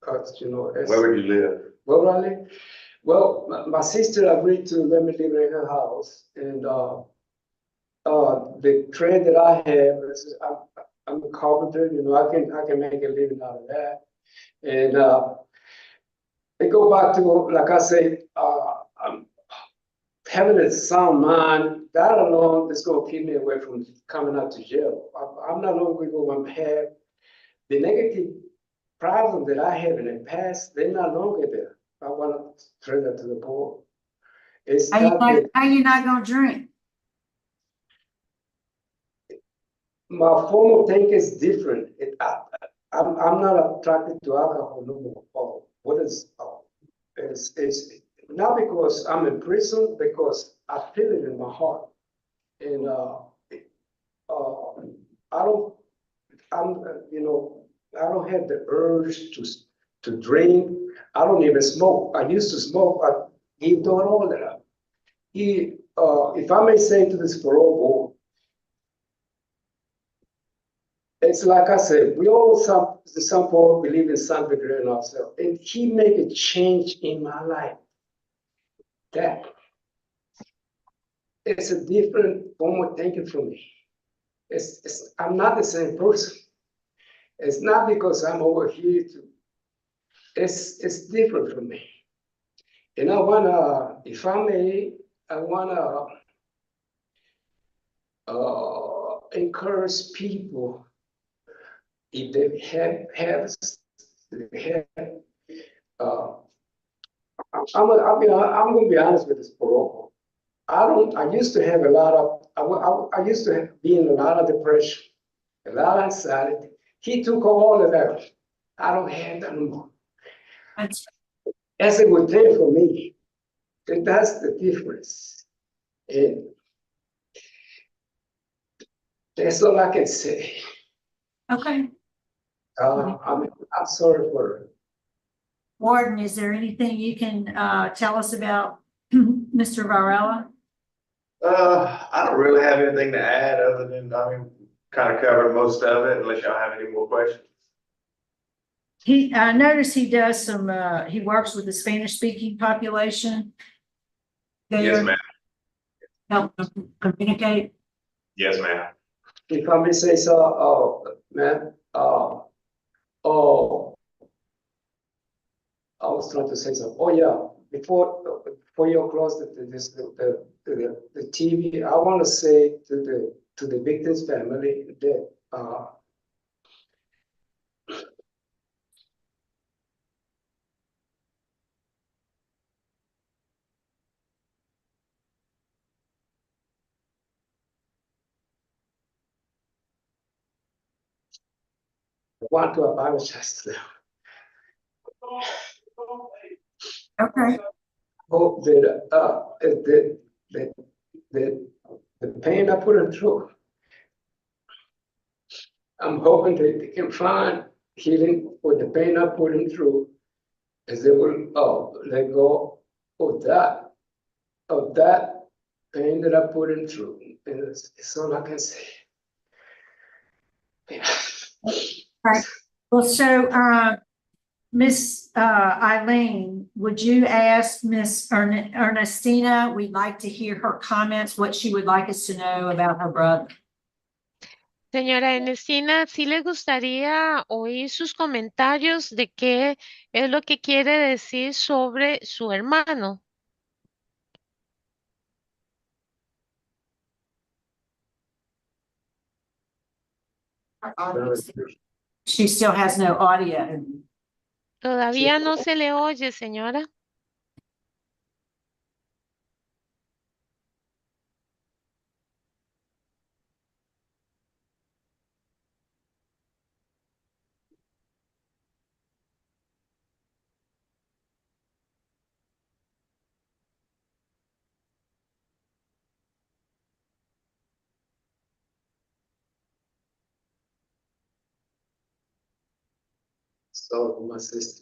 Cause you know, Where would you live? where would I live? Well, my sister agreed to let me live in her house, and the trade that I have is I'm a carpenter. You know, I can make a living out of that, and it go back to like I said, I'm having a sound mind. That alone is going to keep me away from coming out to jail. I'm not longer going to have the negative problem that I had in the past. They're not longer there. I want to turn that to the board. It's How you not gonna drink? My form of thinking is different. I'm not attracted to alcohol no more. Oh, what is? Oh, it's not because I'm in prison, because I feel it in my heart, and I don't have the urge to drink. I don't even smoke. I used to smoke. I gave doing all that up. If I may say to this parole board, it's like I said, we all some point believe in something greater than ourselves. And he made a change in my life. That it's a different form of thinking for me. I'm not the same person. It's not because I'm over here to. It's different for me. And I wanna, if I may, I wanna encourage people, if they I'm gonna be honest with this parole. I used to have a lot of, I used to be in a lot of depression, a lot of anxiety. He took all of that. I don't have that anymore. That's a good thing for me. And that's the difference. And that's all I can say. Okay. I'm sorry for it. Warden, is there anything you can tell us about Mr. Varela? I don't really have anything to add other than, kind of covered most of it, unless y'all have any more questions. I noticed he does some, he works with the Spanish-speaking population. Yes, ma'am. Help them communicate. Yes, ma'am. If I may say so, ma'am, I was trying to say something. Oh yeah, before you close the TV, I want to say to the victim's family that I want to apologize to them. Okay. Hope that the pain I put them through, I'm hoping that they can find healing for the pain I put them through, as they will let go of that pain that I put them through. And it's all I can say. Yeah. Right. Well, so Miss Eileen, would you ask Miss Ernestina? We'd like to hear her comments, what she would like us to know about her brother. Señora Ernestina, ¿sí le gustaría oír sus comentarios de qué es lo que quiere decir sobre su hermano? She still has no audio. Todavía no se le oye, señora. So my sister.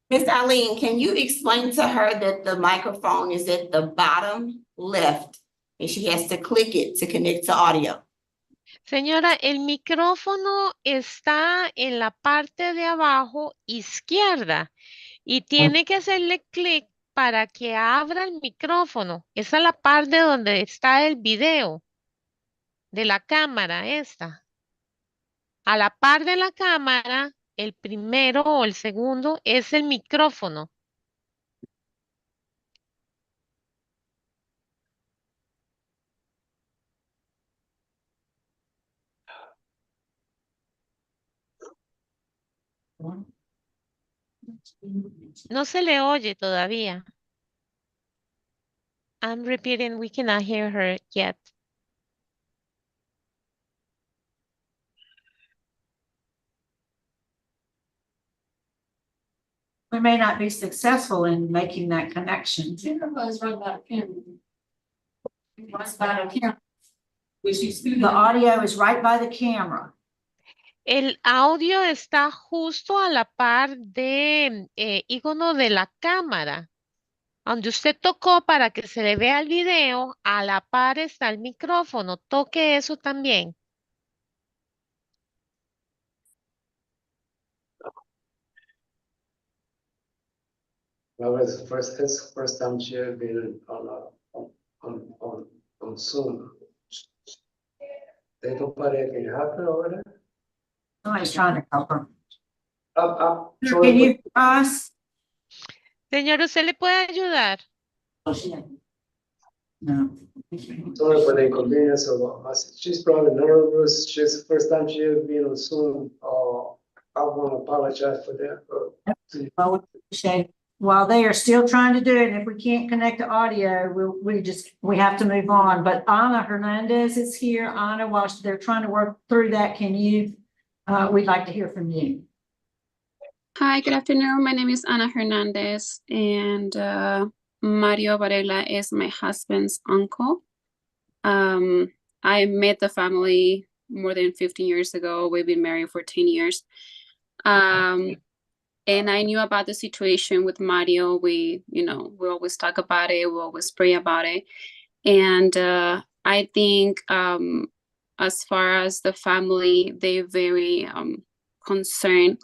Miss Eileen, can you explain to her that the microphone is at the bottom left and she has to click it to connect to audio? Señora, el micrófono está en la parte de abajo izquierda y tiene que hacerle clic para que abra el micrófono. Esa es la parte donde está el video de la cámara esta. A la par de la cámara, el primero o el segundo es el micrófono. No se le oye todavía. I'm repeating, we cannot hear her yet. We may not be successful in making that connection. The audio is right by the camera. El audio está justo a la par de icono de la cámara. Donde usted tocó para que se le vea el video, a la par está el micrófono. Toque eso también. Well, it's the first time she had been on Zoom. They don't put anything happen over there? Somebody's trying to help her. So Can you cross? Señor, ¿usted le puede ayudar? No. sorry for the inconvenience of she's probably nervous. She's the first time she has been on Zoom. I want to apologize for that. Well, we appreciate it. While they are still trying to do it, and if we can't connect to audio, we have to move on. But Ana Hernandez is here. Ana, while they're trying to work through that, we'd like to hear from you. Hi, good afternoon. My name is Ana Hernandez, and Mario Varela is my husband's uncle. I met the family more than 15 years ago. We've been married for 10 years. And I knew about the situation with Mario. We always talk about it. We always pray about it. And I think as far as the family, they're very concerned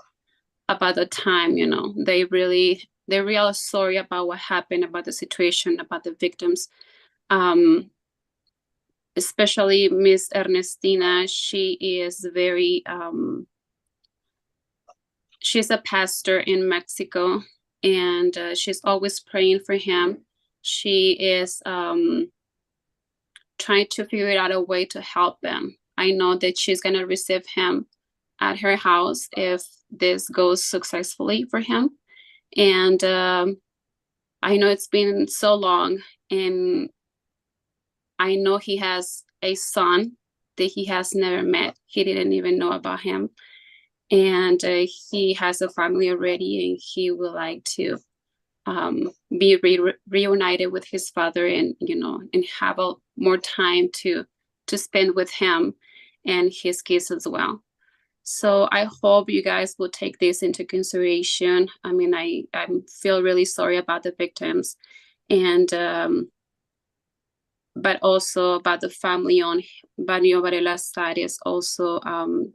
about the time, they're real sorry about what happened, about the situation, about the victims. Especially Miss Ernestina, she is very, she's a pastor in Mexico, and she's always praying for him. She is trying to figure out a way to help them. I know that she's going to receive him at her house if this goes successfully for him. And I know it's been so long, and I know he has a son that he has never met. He didn't even know about him. And he has a family already, and he would like to be reunited with his father, and and have more time to spend with him and his kids as well. So I hope you guys will take this into consideration. I mean, I feel really sorry about the victims, and but also about the family on Mario Varela's side is also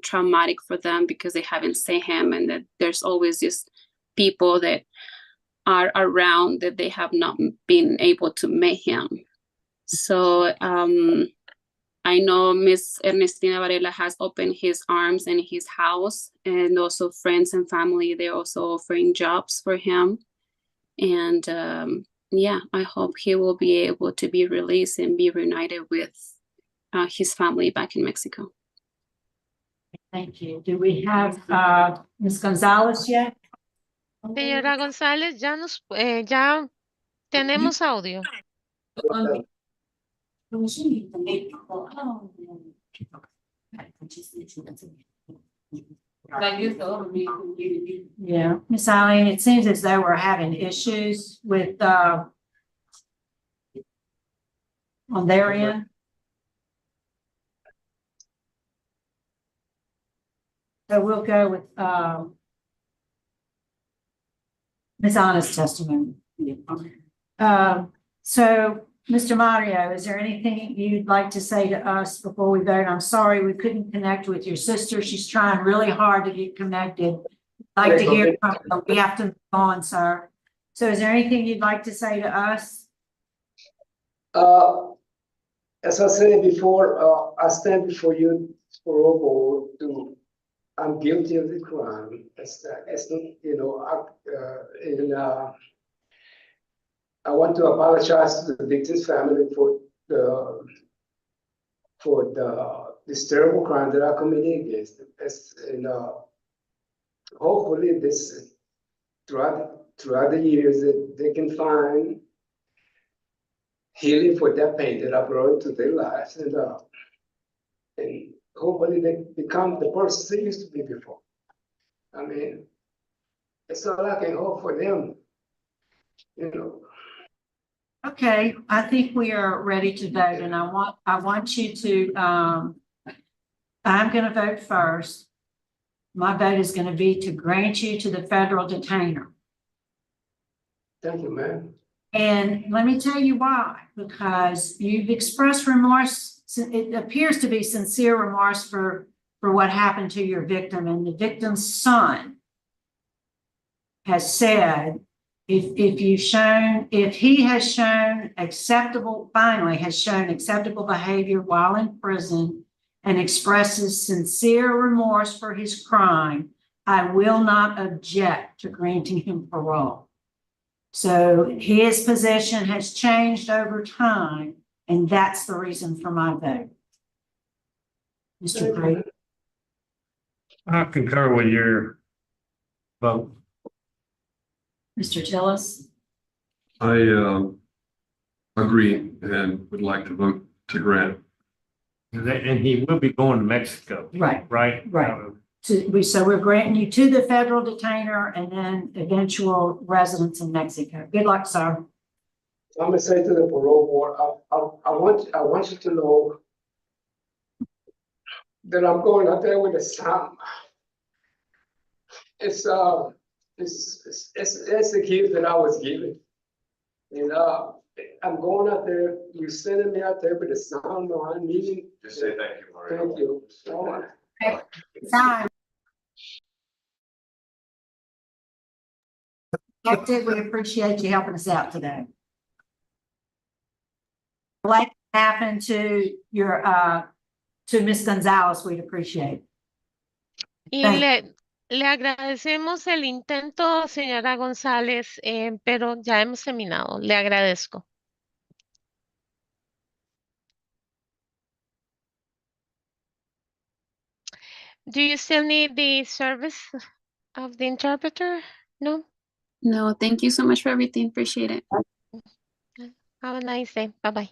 traumatic for them, because they haven't seen him, and that there's always just people that are around that they have not been able to meet him. So I know Miss Ernestina Varela has opened his arms and his house, and also friends and family, they're also offering jobs for him. And yeah, I hope he will be able to be released and be reunited with his family back in Mexico. Thank you. Do we have Ms. Gonzalez yet? Señora González, ya tenemos audio. Yeah, Miss Eileen, it seems as though we're having issues with on their end. So we'll go with Ms. Anna's testimony. So, Mr. Mario, is there anything you'd like to say to us before we vote? I'm sorry we couldn't connect with your sister. She's trying really hard to get connected. I'd like to hear from you. We have to move on, sir. So is there anything you'd like to say to us? As I said before, I stand before you for I'm guilty of the crime. I want to apologize to the victim's family for this terrible crime that I committed against them. Hopefully this throughout the years that they can find healing for that pain that I brought into their lives, and hopefully they become the persons they used to be before. I mean, it's all I can hope for them, Okay, I think we are ready to vote, and I want you to, I'm gonna vote first. My vote is gonna be to grant you to the federal detainer. Thank you, ma'am. And let me tell you why, because you've expressed remorse. It appears to be sincere remorse for what happened to your victim, and the victim's son has said, if he has shown acceptable behavior while in prison and expresses sincere remorse for his crime, I will not object to granting him parole. So his position has changed over time, and that's the reason for my vote. Mr. Gray. I concur with your vote. Mr. Tillis. I agree and would like to vote to grant. And he will be going to Mexico. Right. Right? So we're granting you to the federal detainer and then eventual residence in Mexico. Good luck, sir. I'm gonna say to the parole board, I want you to know that I'm going out there with a son. It's the gift that I was given. And I'm going out there, you're sending me out there with a sound mind, meaning. Just say thank you, Mario. Thank you. Time. We appreciate you helping us out today. What happened to your to Ms. Gonzalez, we'd appreciate. Y le agradecemos el intento, señora González, pero ya hemos terminado. Le agradezco. Do you still need the service of the interpreter? No? No, thank you so much for everything. Appreciate it. Have a nice day. Bye-bye.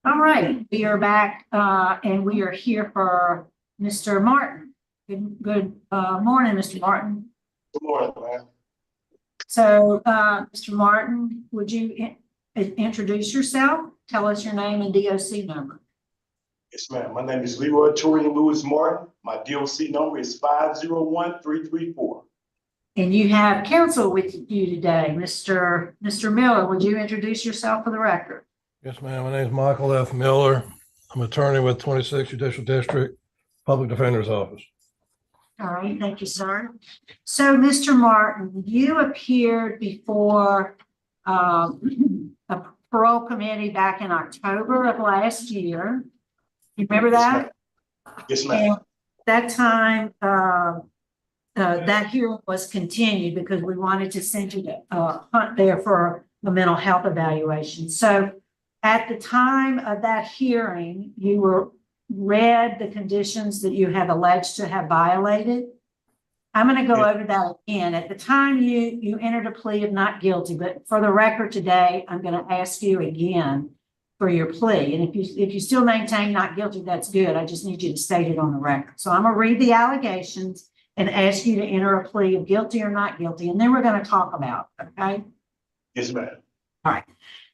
All right, we are back, and we are here for Mr. Martin. Good morning, Mr. Martin. Good morning, man. So, Mr. Martin, would you introduce yourself? Tell us your name and DOC number. Yes, ma'am. My name is Leroy Torian Lewis Martin. My DOC number is 501334. And you have counsel with you today, Mr. Miller. Would you introduce yourself for the record? Yes, ma'am. My name is Michael F. Miller. I'm attorney with 26th Judicial District Public Defender's Office. All right, thank you, sir. So, Mr. Martin, you appeared before a parole committee back in October of last year. You remember that? Yes, ma'am. And that time, that hearing was continued because we wanted to send you to hunt there for a mental health evaluation. So, at the time of that hearing, you were read the conditions that you have alleged to have violated. I'm going to go over that again. At the time, you entered a plea of not guilty, but for the record today, I'm going to ask you again for your plea. And if you still maintain not guilty, that's good. I just need you to state it on the record. So I'm going to read the allegations and ask you to enter a plea of guilty or not guilty, and then we're going to talk about it, okay? Yes, ma'am. All right.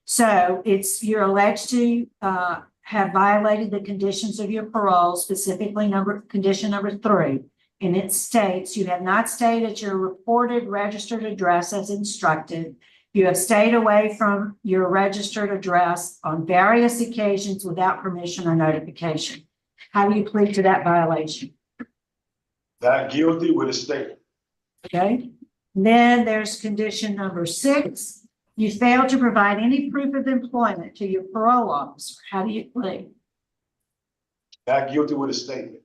So you're alleged to have violated the conditions of your parole, specifically condition number 3. And it states you have not stayed at your reported registered address as instructed. You have stayed away from your registered address on various occasions without permission or notification. How do you plead to that violation? Not guilty with a statement. Okay. Then there's condition number 6. You failed to provide any proof of employment to your parole officer. How do you plead? Not guilty with a statement.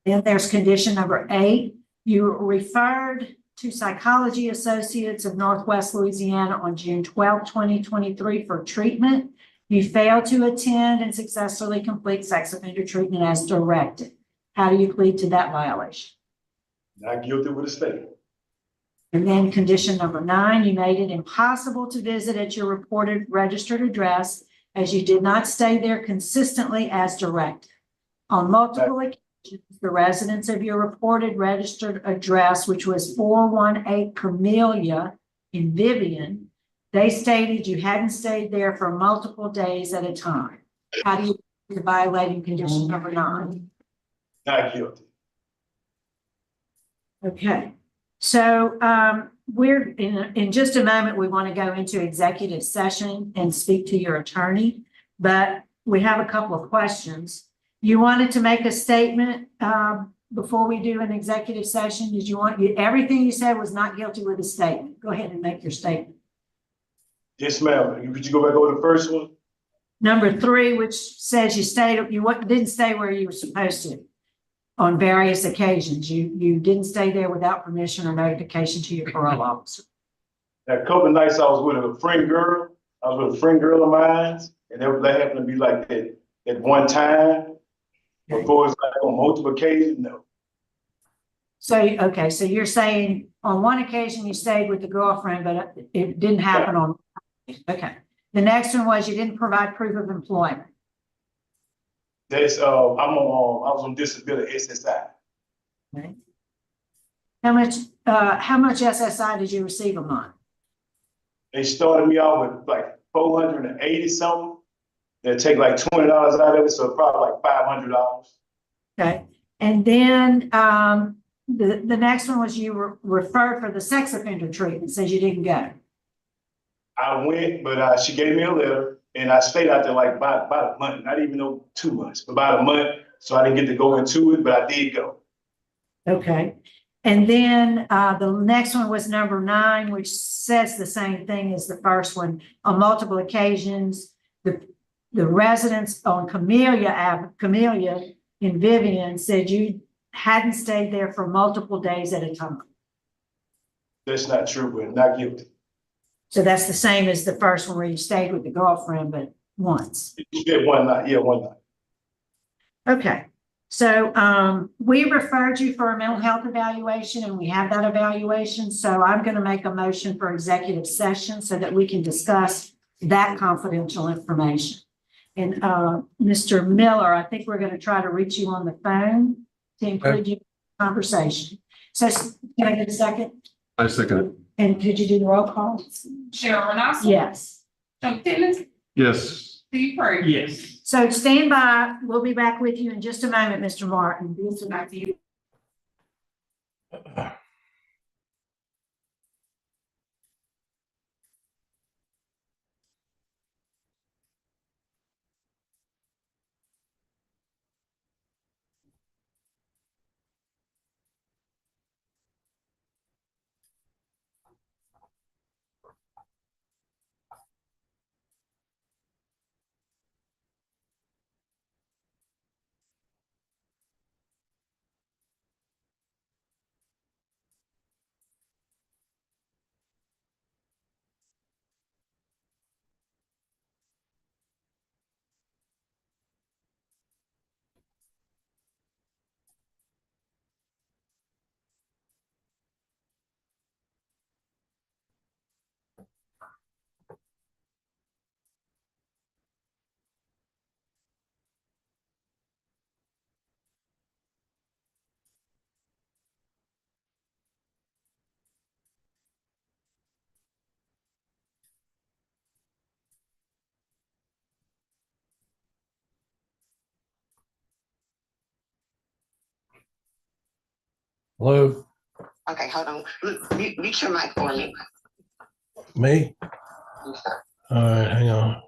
Then there's condition number 8. You were referred to Psychology Associates of Northwest Louisiana on June 12, 2023 for treatment. You failed to attend and successfully complete sex offender treatment as directed. How do you plead to that violation? Not guilty with a statement. And then condition number 9, you made it impossible to visit at your reported registered address as you did not stay there consistently as directed. On multiple occasions, the residents of your reported registered address, which was 418 Camellia in Vivian, they stated you hadn't stayed there for multiple days at a time. How do you plead to violating condition number 9? Not guilty. Okay. So we're in just a moment, we want to go into executive session and speak to your attorney, but we have a couple of questions. You wanted to make a statement before we do an executive session. Did you want everything you said was not guilty with a statement? Go ahead and make your statement. Yes, ma'am. Could you go back over the first one? Number 3, which says you didn't stay where you were supposed to. on various occasions. You didn't stay there without permission or notification to your parole officer. A couple of nights I was with a friend girl. I was with a friend girl of mine, and they happened to be like that at one time. Before it's like on multiple occasions, no. So, okay, so you're saying on one occasion you stayed with the girlfriend, but it didn't happen on, okay. The next one was you didn't provide proof of employment. That's, I was on disability SSI. Right. How much SSI did you receive a month? They started me off with like 480 something. They take like $20 out of it, so probably like $500. Okay, and then the next one was you were referred for the sex offender treatment, says you didn't go. I went, but she gave me a letter, and I stayed out there like about a month, not even 2 months, about a month. So I didn't get to go into it, but I did go. Okay, and then the next one was number 9, which says the same thing as the first one. On multiple occasions, the residents on Camellia in Vivian said you hadn't stayed there for multiple days at a time. That's not true, but not guilty. So that's the same as the first one where you stayed with the girlfriend, but once. Yeah, one night. Yeah, one night. Okay. So we referred you for a mental health evaluation, and we have that evaluation. So I'm going to make a motion for executive session so that we can discuss that confidential information. And Mr. Miller, I think we're going to try to reach you on the phone to include you in the conversation. So can I get a second? I second it. And could you do the roll call? Cheryl Renowski. Yes. Chuck Tillins. Yes. Steve Pray. Yes. So stand by. We'll be back with you in just a moment, Mr. Martin. This is back to you. Hello, Okay, hold on. Mute your mic for me. me? All right, hang on.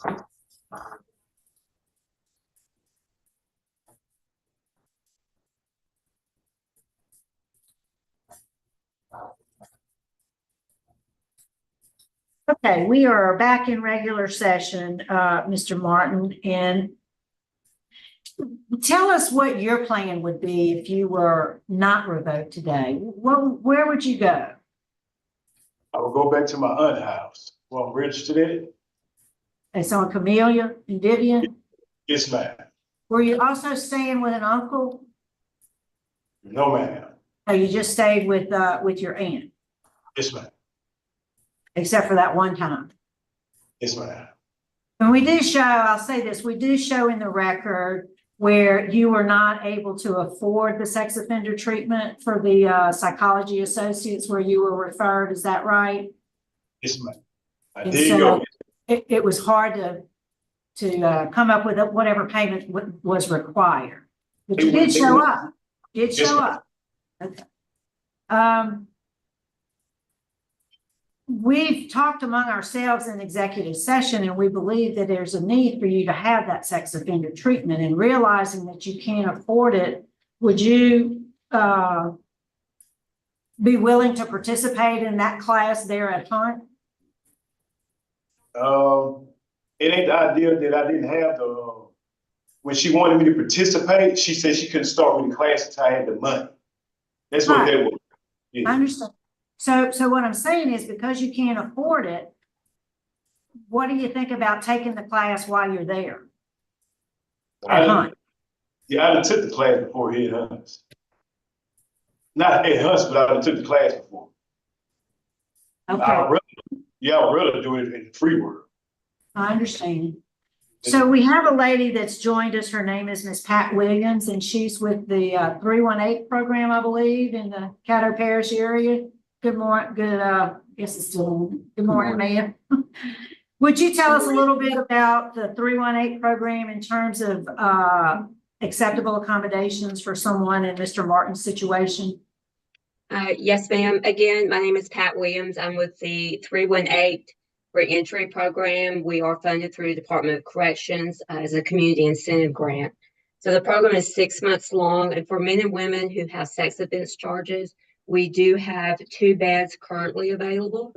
Okay, we are back in regular session, Mr. Martin, and tell us what your plan would be if you were not revoked today. Where would you go? I will go back to my aunt's house. Well, I'm registered in it. It's on Camellia and Vivian. Yes, ma'am. Were you also staying with an uncle? No, ma'am. Oh, you just stayed with your aunt, Yes, ma'am. except for that one time. Yes, ma'am. And we do show, I'll say this, we do show in the record where you were not able to afford the sex offender treatment for the psychology associates where you were referred. Is that right? Yes, ma'am. I And did so go. it was hard to come up with whatever payment was required. But you did show up. Did show up. Okay. We've talked among ourselves in executive session, and we believe that there's a need for you to have that sex offender treatment, and realizing that you can't afford it, would you be willing to participate in that class there at Hunt? It ain't the idea that I didn't have when she wanted me to participate, she said she couldn't start with the class until I had the money. That's what that was. Yeah. I understand. So what I'm saying is, because you can't afford it, what do you think about taking the class while you're there? At Hunt? Yeah, I done took the class before here at Hunt. Not at Hunt, but I done took the class before. Okay. I'd rather do it in the free world. I understand. So we have a lady that's joined us. Her name is Miss Pat Williams, and she's with the 318 program, I believe, in the Caddo Parish area. Good morning. Guess it's still on. Good morning, ma'am. Would you tell us a little bit about the 318 program in terms of acceptable accommodations for someone in Mr. Martin's situation? Yes, ma'am. Again, my name is Pat Williams. I'm with the 318 Reentry Program. We are funded through the Department of Corrections as a community incentive grant. So the program is 6 months long, and for men and women who have sex offense charges, we do have 2 beds currently available.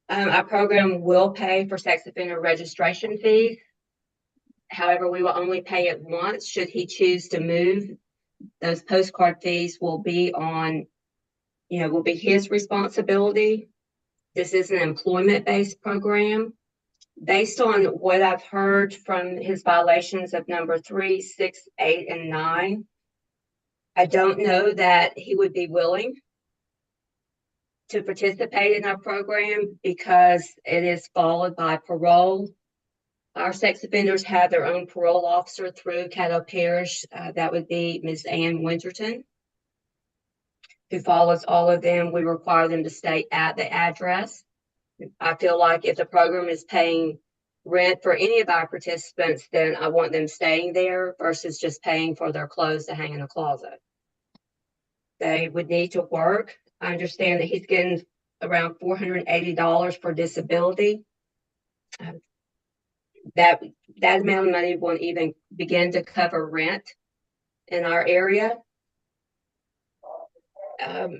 Our program will pay for sex offender registration fees. However, we will only pay it once. Should he choose to move, those postcard fees will be will be his responsibility. This is an employment-based program. Based on what I've heard from his violations of number 3, 6, 8, and 9, I don't know that he would be willing to participate in our program because it is followed by parole. Our sex offenders have their own parole officer through Caddo Parish. That would be Ms. Ann Winterton, who follows all of them. We require them to stay at the address. I feel like if the program is paying rent for any of our participants, then I want them staying there versus just paying for their clothes to hang in a closet. They would need to work. I understand that he's getting around $480 for disability. That amount of money won't even begin to cover rent in our area.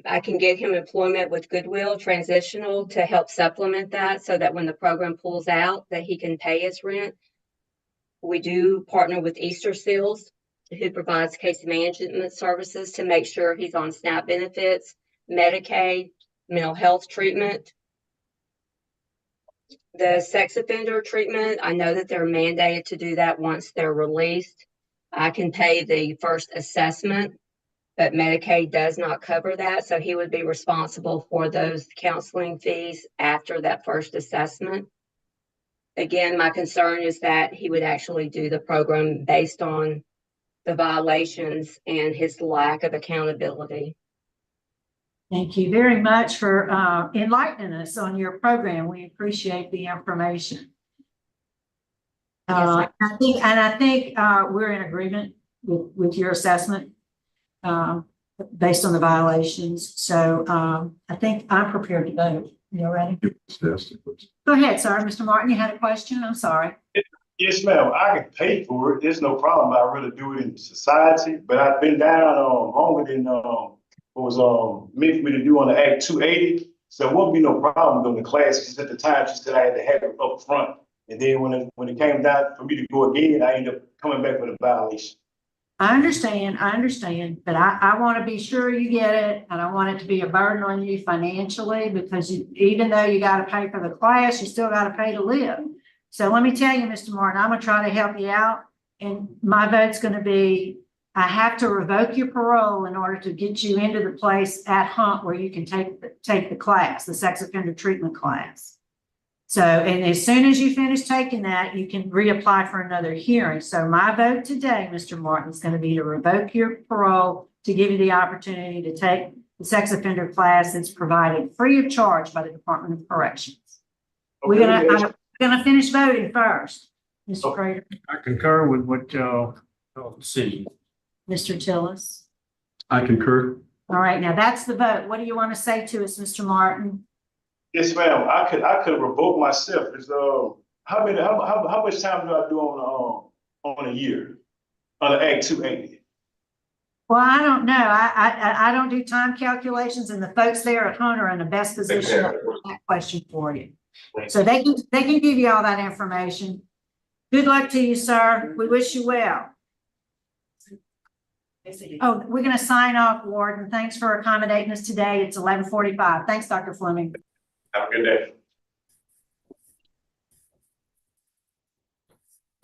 I can get him employment with Goodwill Transitional to help supplement that so that when the program pulls out, that he can pay his rent. We do partner with Easter Seals, who provides case management services to make sure he's on SNAP benefits, Medicaid, mental health treatment. The sex offender treatment, I know that they're mandated to do that once they're released. I can pay the first assessment, but Medicaid does not cover that. So he would be responsible for those counseling fees after that first assessment. Again, my concern is that he would actually do the program based on the violations and his lack of accountability. Thank you very much for enlightening us on your program. We appreciate the information. I think we're in agreement with your assessment based on the violations. So I think I'm prepared to vote. You ready? Yes. Go ahead, sir. Mr. Martin, you had a question? I'm sorry. Yes, ma'am. I can pay for it. There's no problem. I'd rather do it in society, but I've been down longer than what was meant for me to do on the Act 280. So it won't be no problem doing the classes. At the time, she said I had to have it up front. And then when it came down for me to go again, I ended up coming back with a violation. I understand, but I want to be sure you get it. I don't want it to be a burden on you financially because even though you got to pay for the class, you still got to pay to live. So let me tell you, Mr. Martin, I'm going to try to help you out. And my vote's going to be, I have to revoke your parole in order to get you into the place at Hunt where you can take the class, the sex offender treatment class. So, and as soon as you finish taking that, you can reapply for another hearing. So my vote today, Mr. Martin, is going to be to revoke your parole to give you the opportunity to take the sex offender class that's provided free of charge by the Department of Corrections. Okay, I'm gonna finish voting first, Mr. Prater. I concur with what y'all see. Mr. Tillis. I concur. All right, now that's the vote. What do you want to say to us, Mr. Martin? Yes, ma'am. I could revoke myself. It's how much time do I do on a year on the Act 280? Well, I don't know. I don't do time calculations, and the folks there at Hunt are in the best position to answer that question for you. So they can give you all that information. Good luck to you, sir. We wish you well. Oh, we're going to sign off, Warden. Thanks for accommodating us today. It's 11:45. Thanks, Dr. Fleming. Have a good day.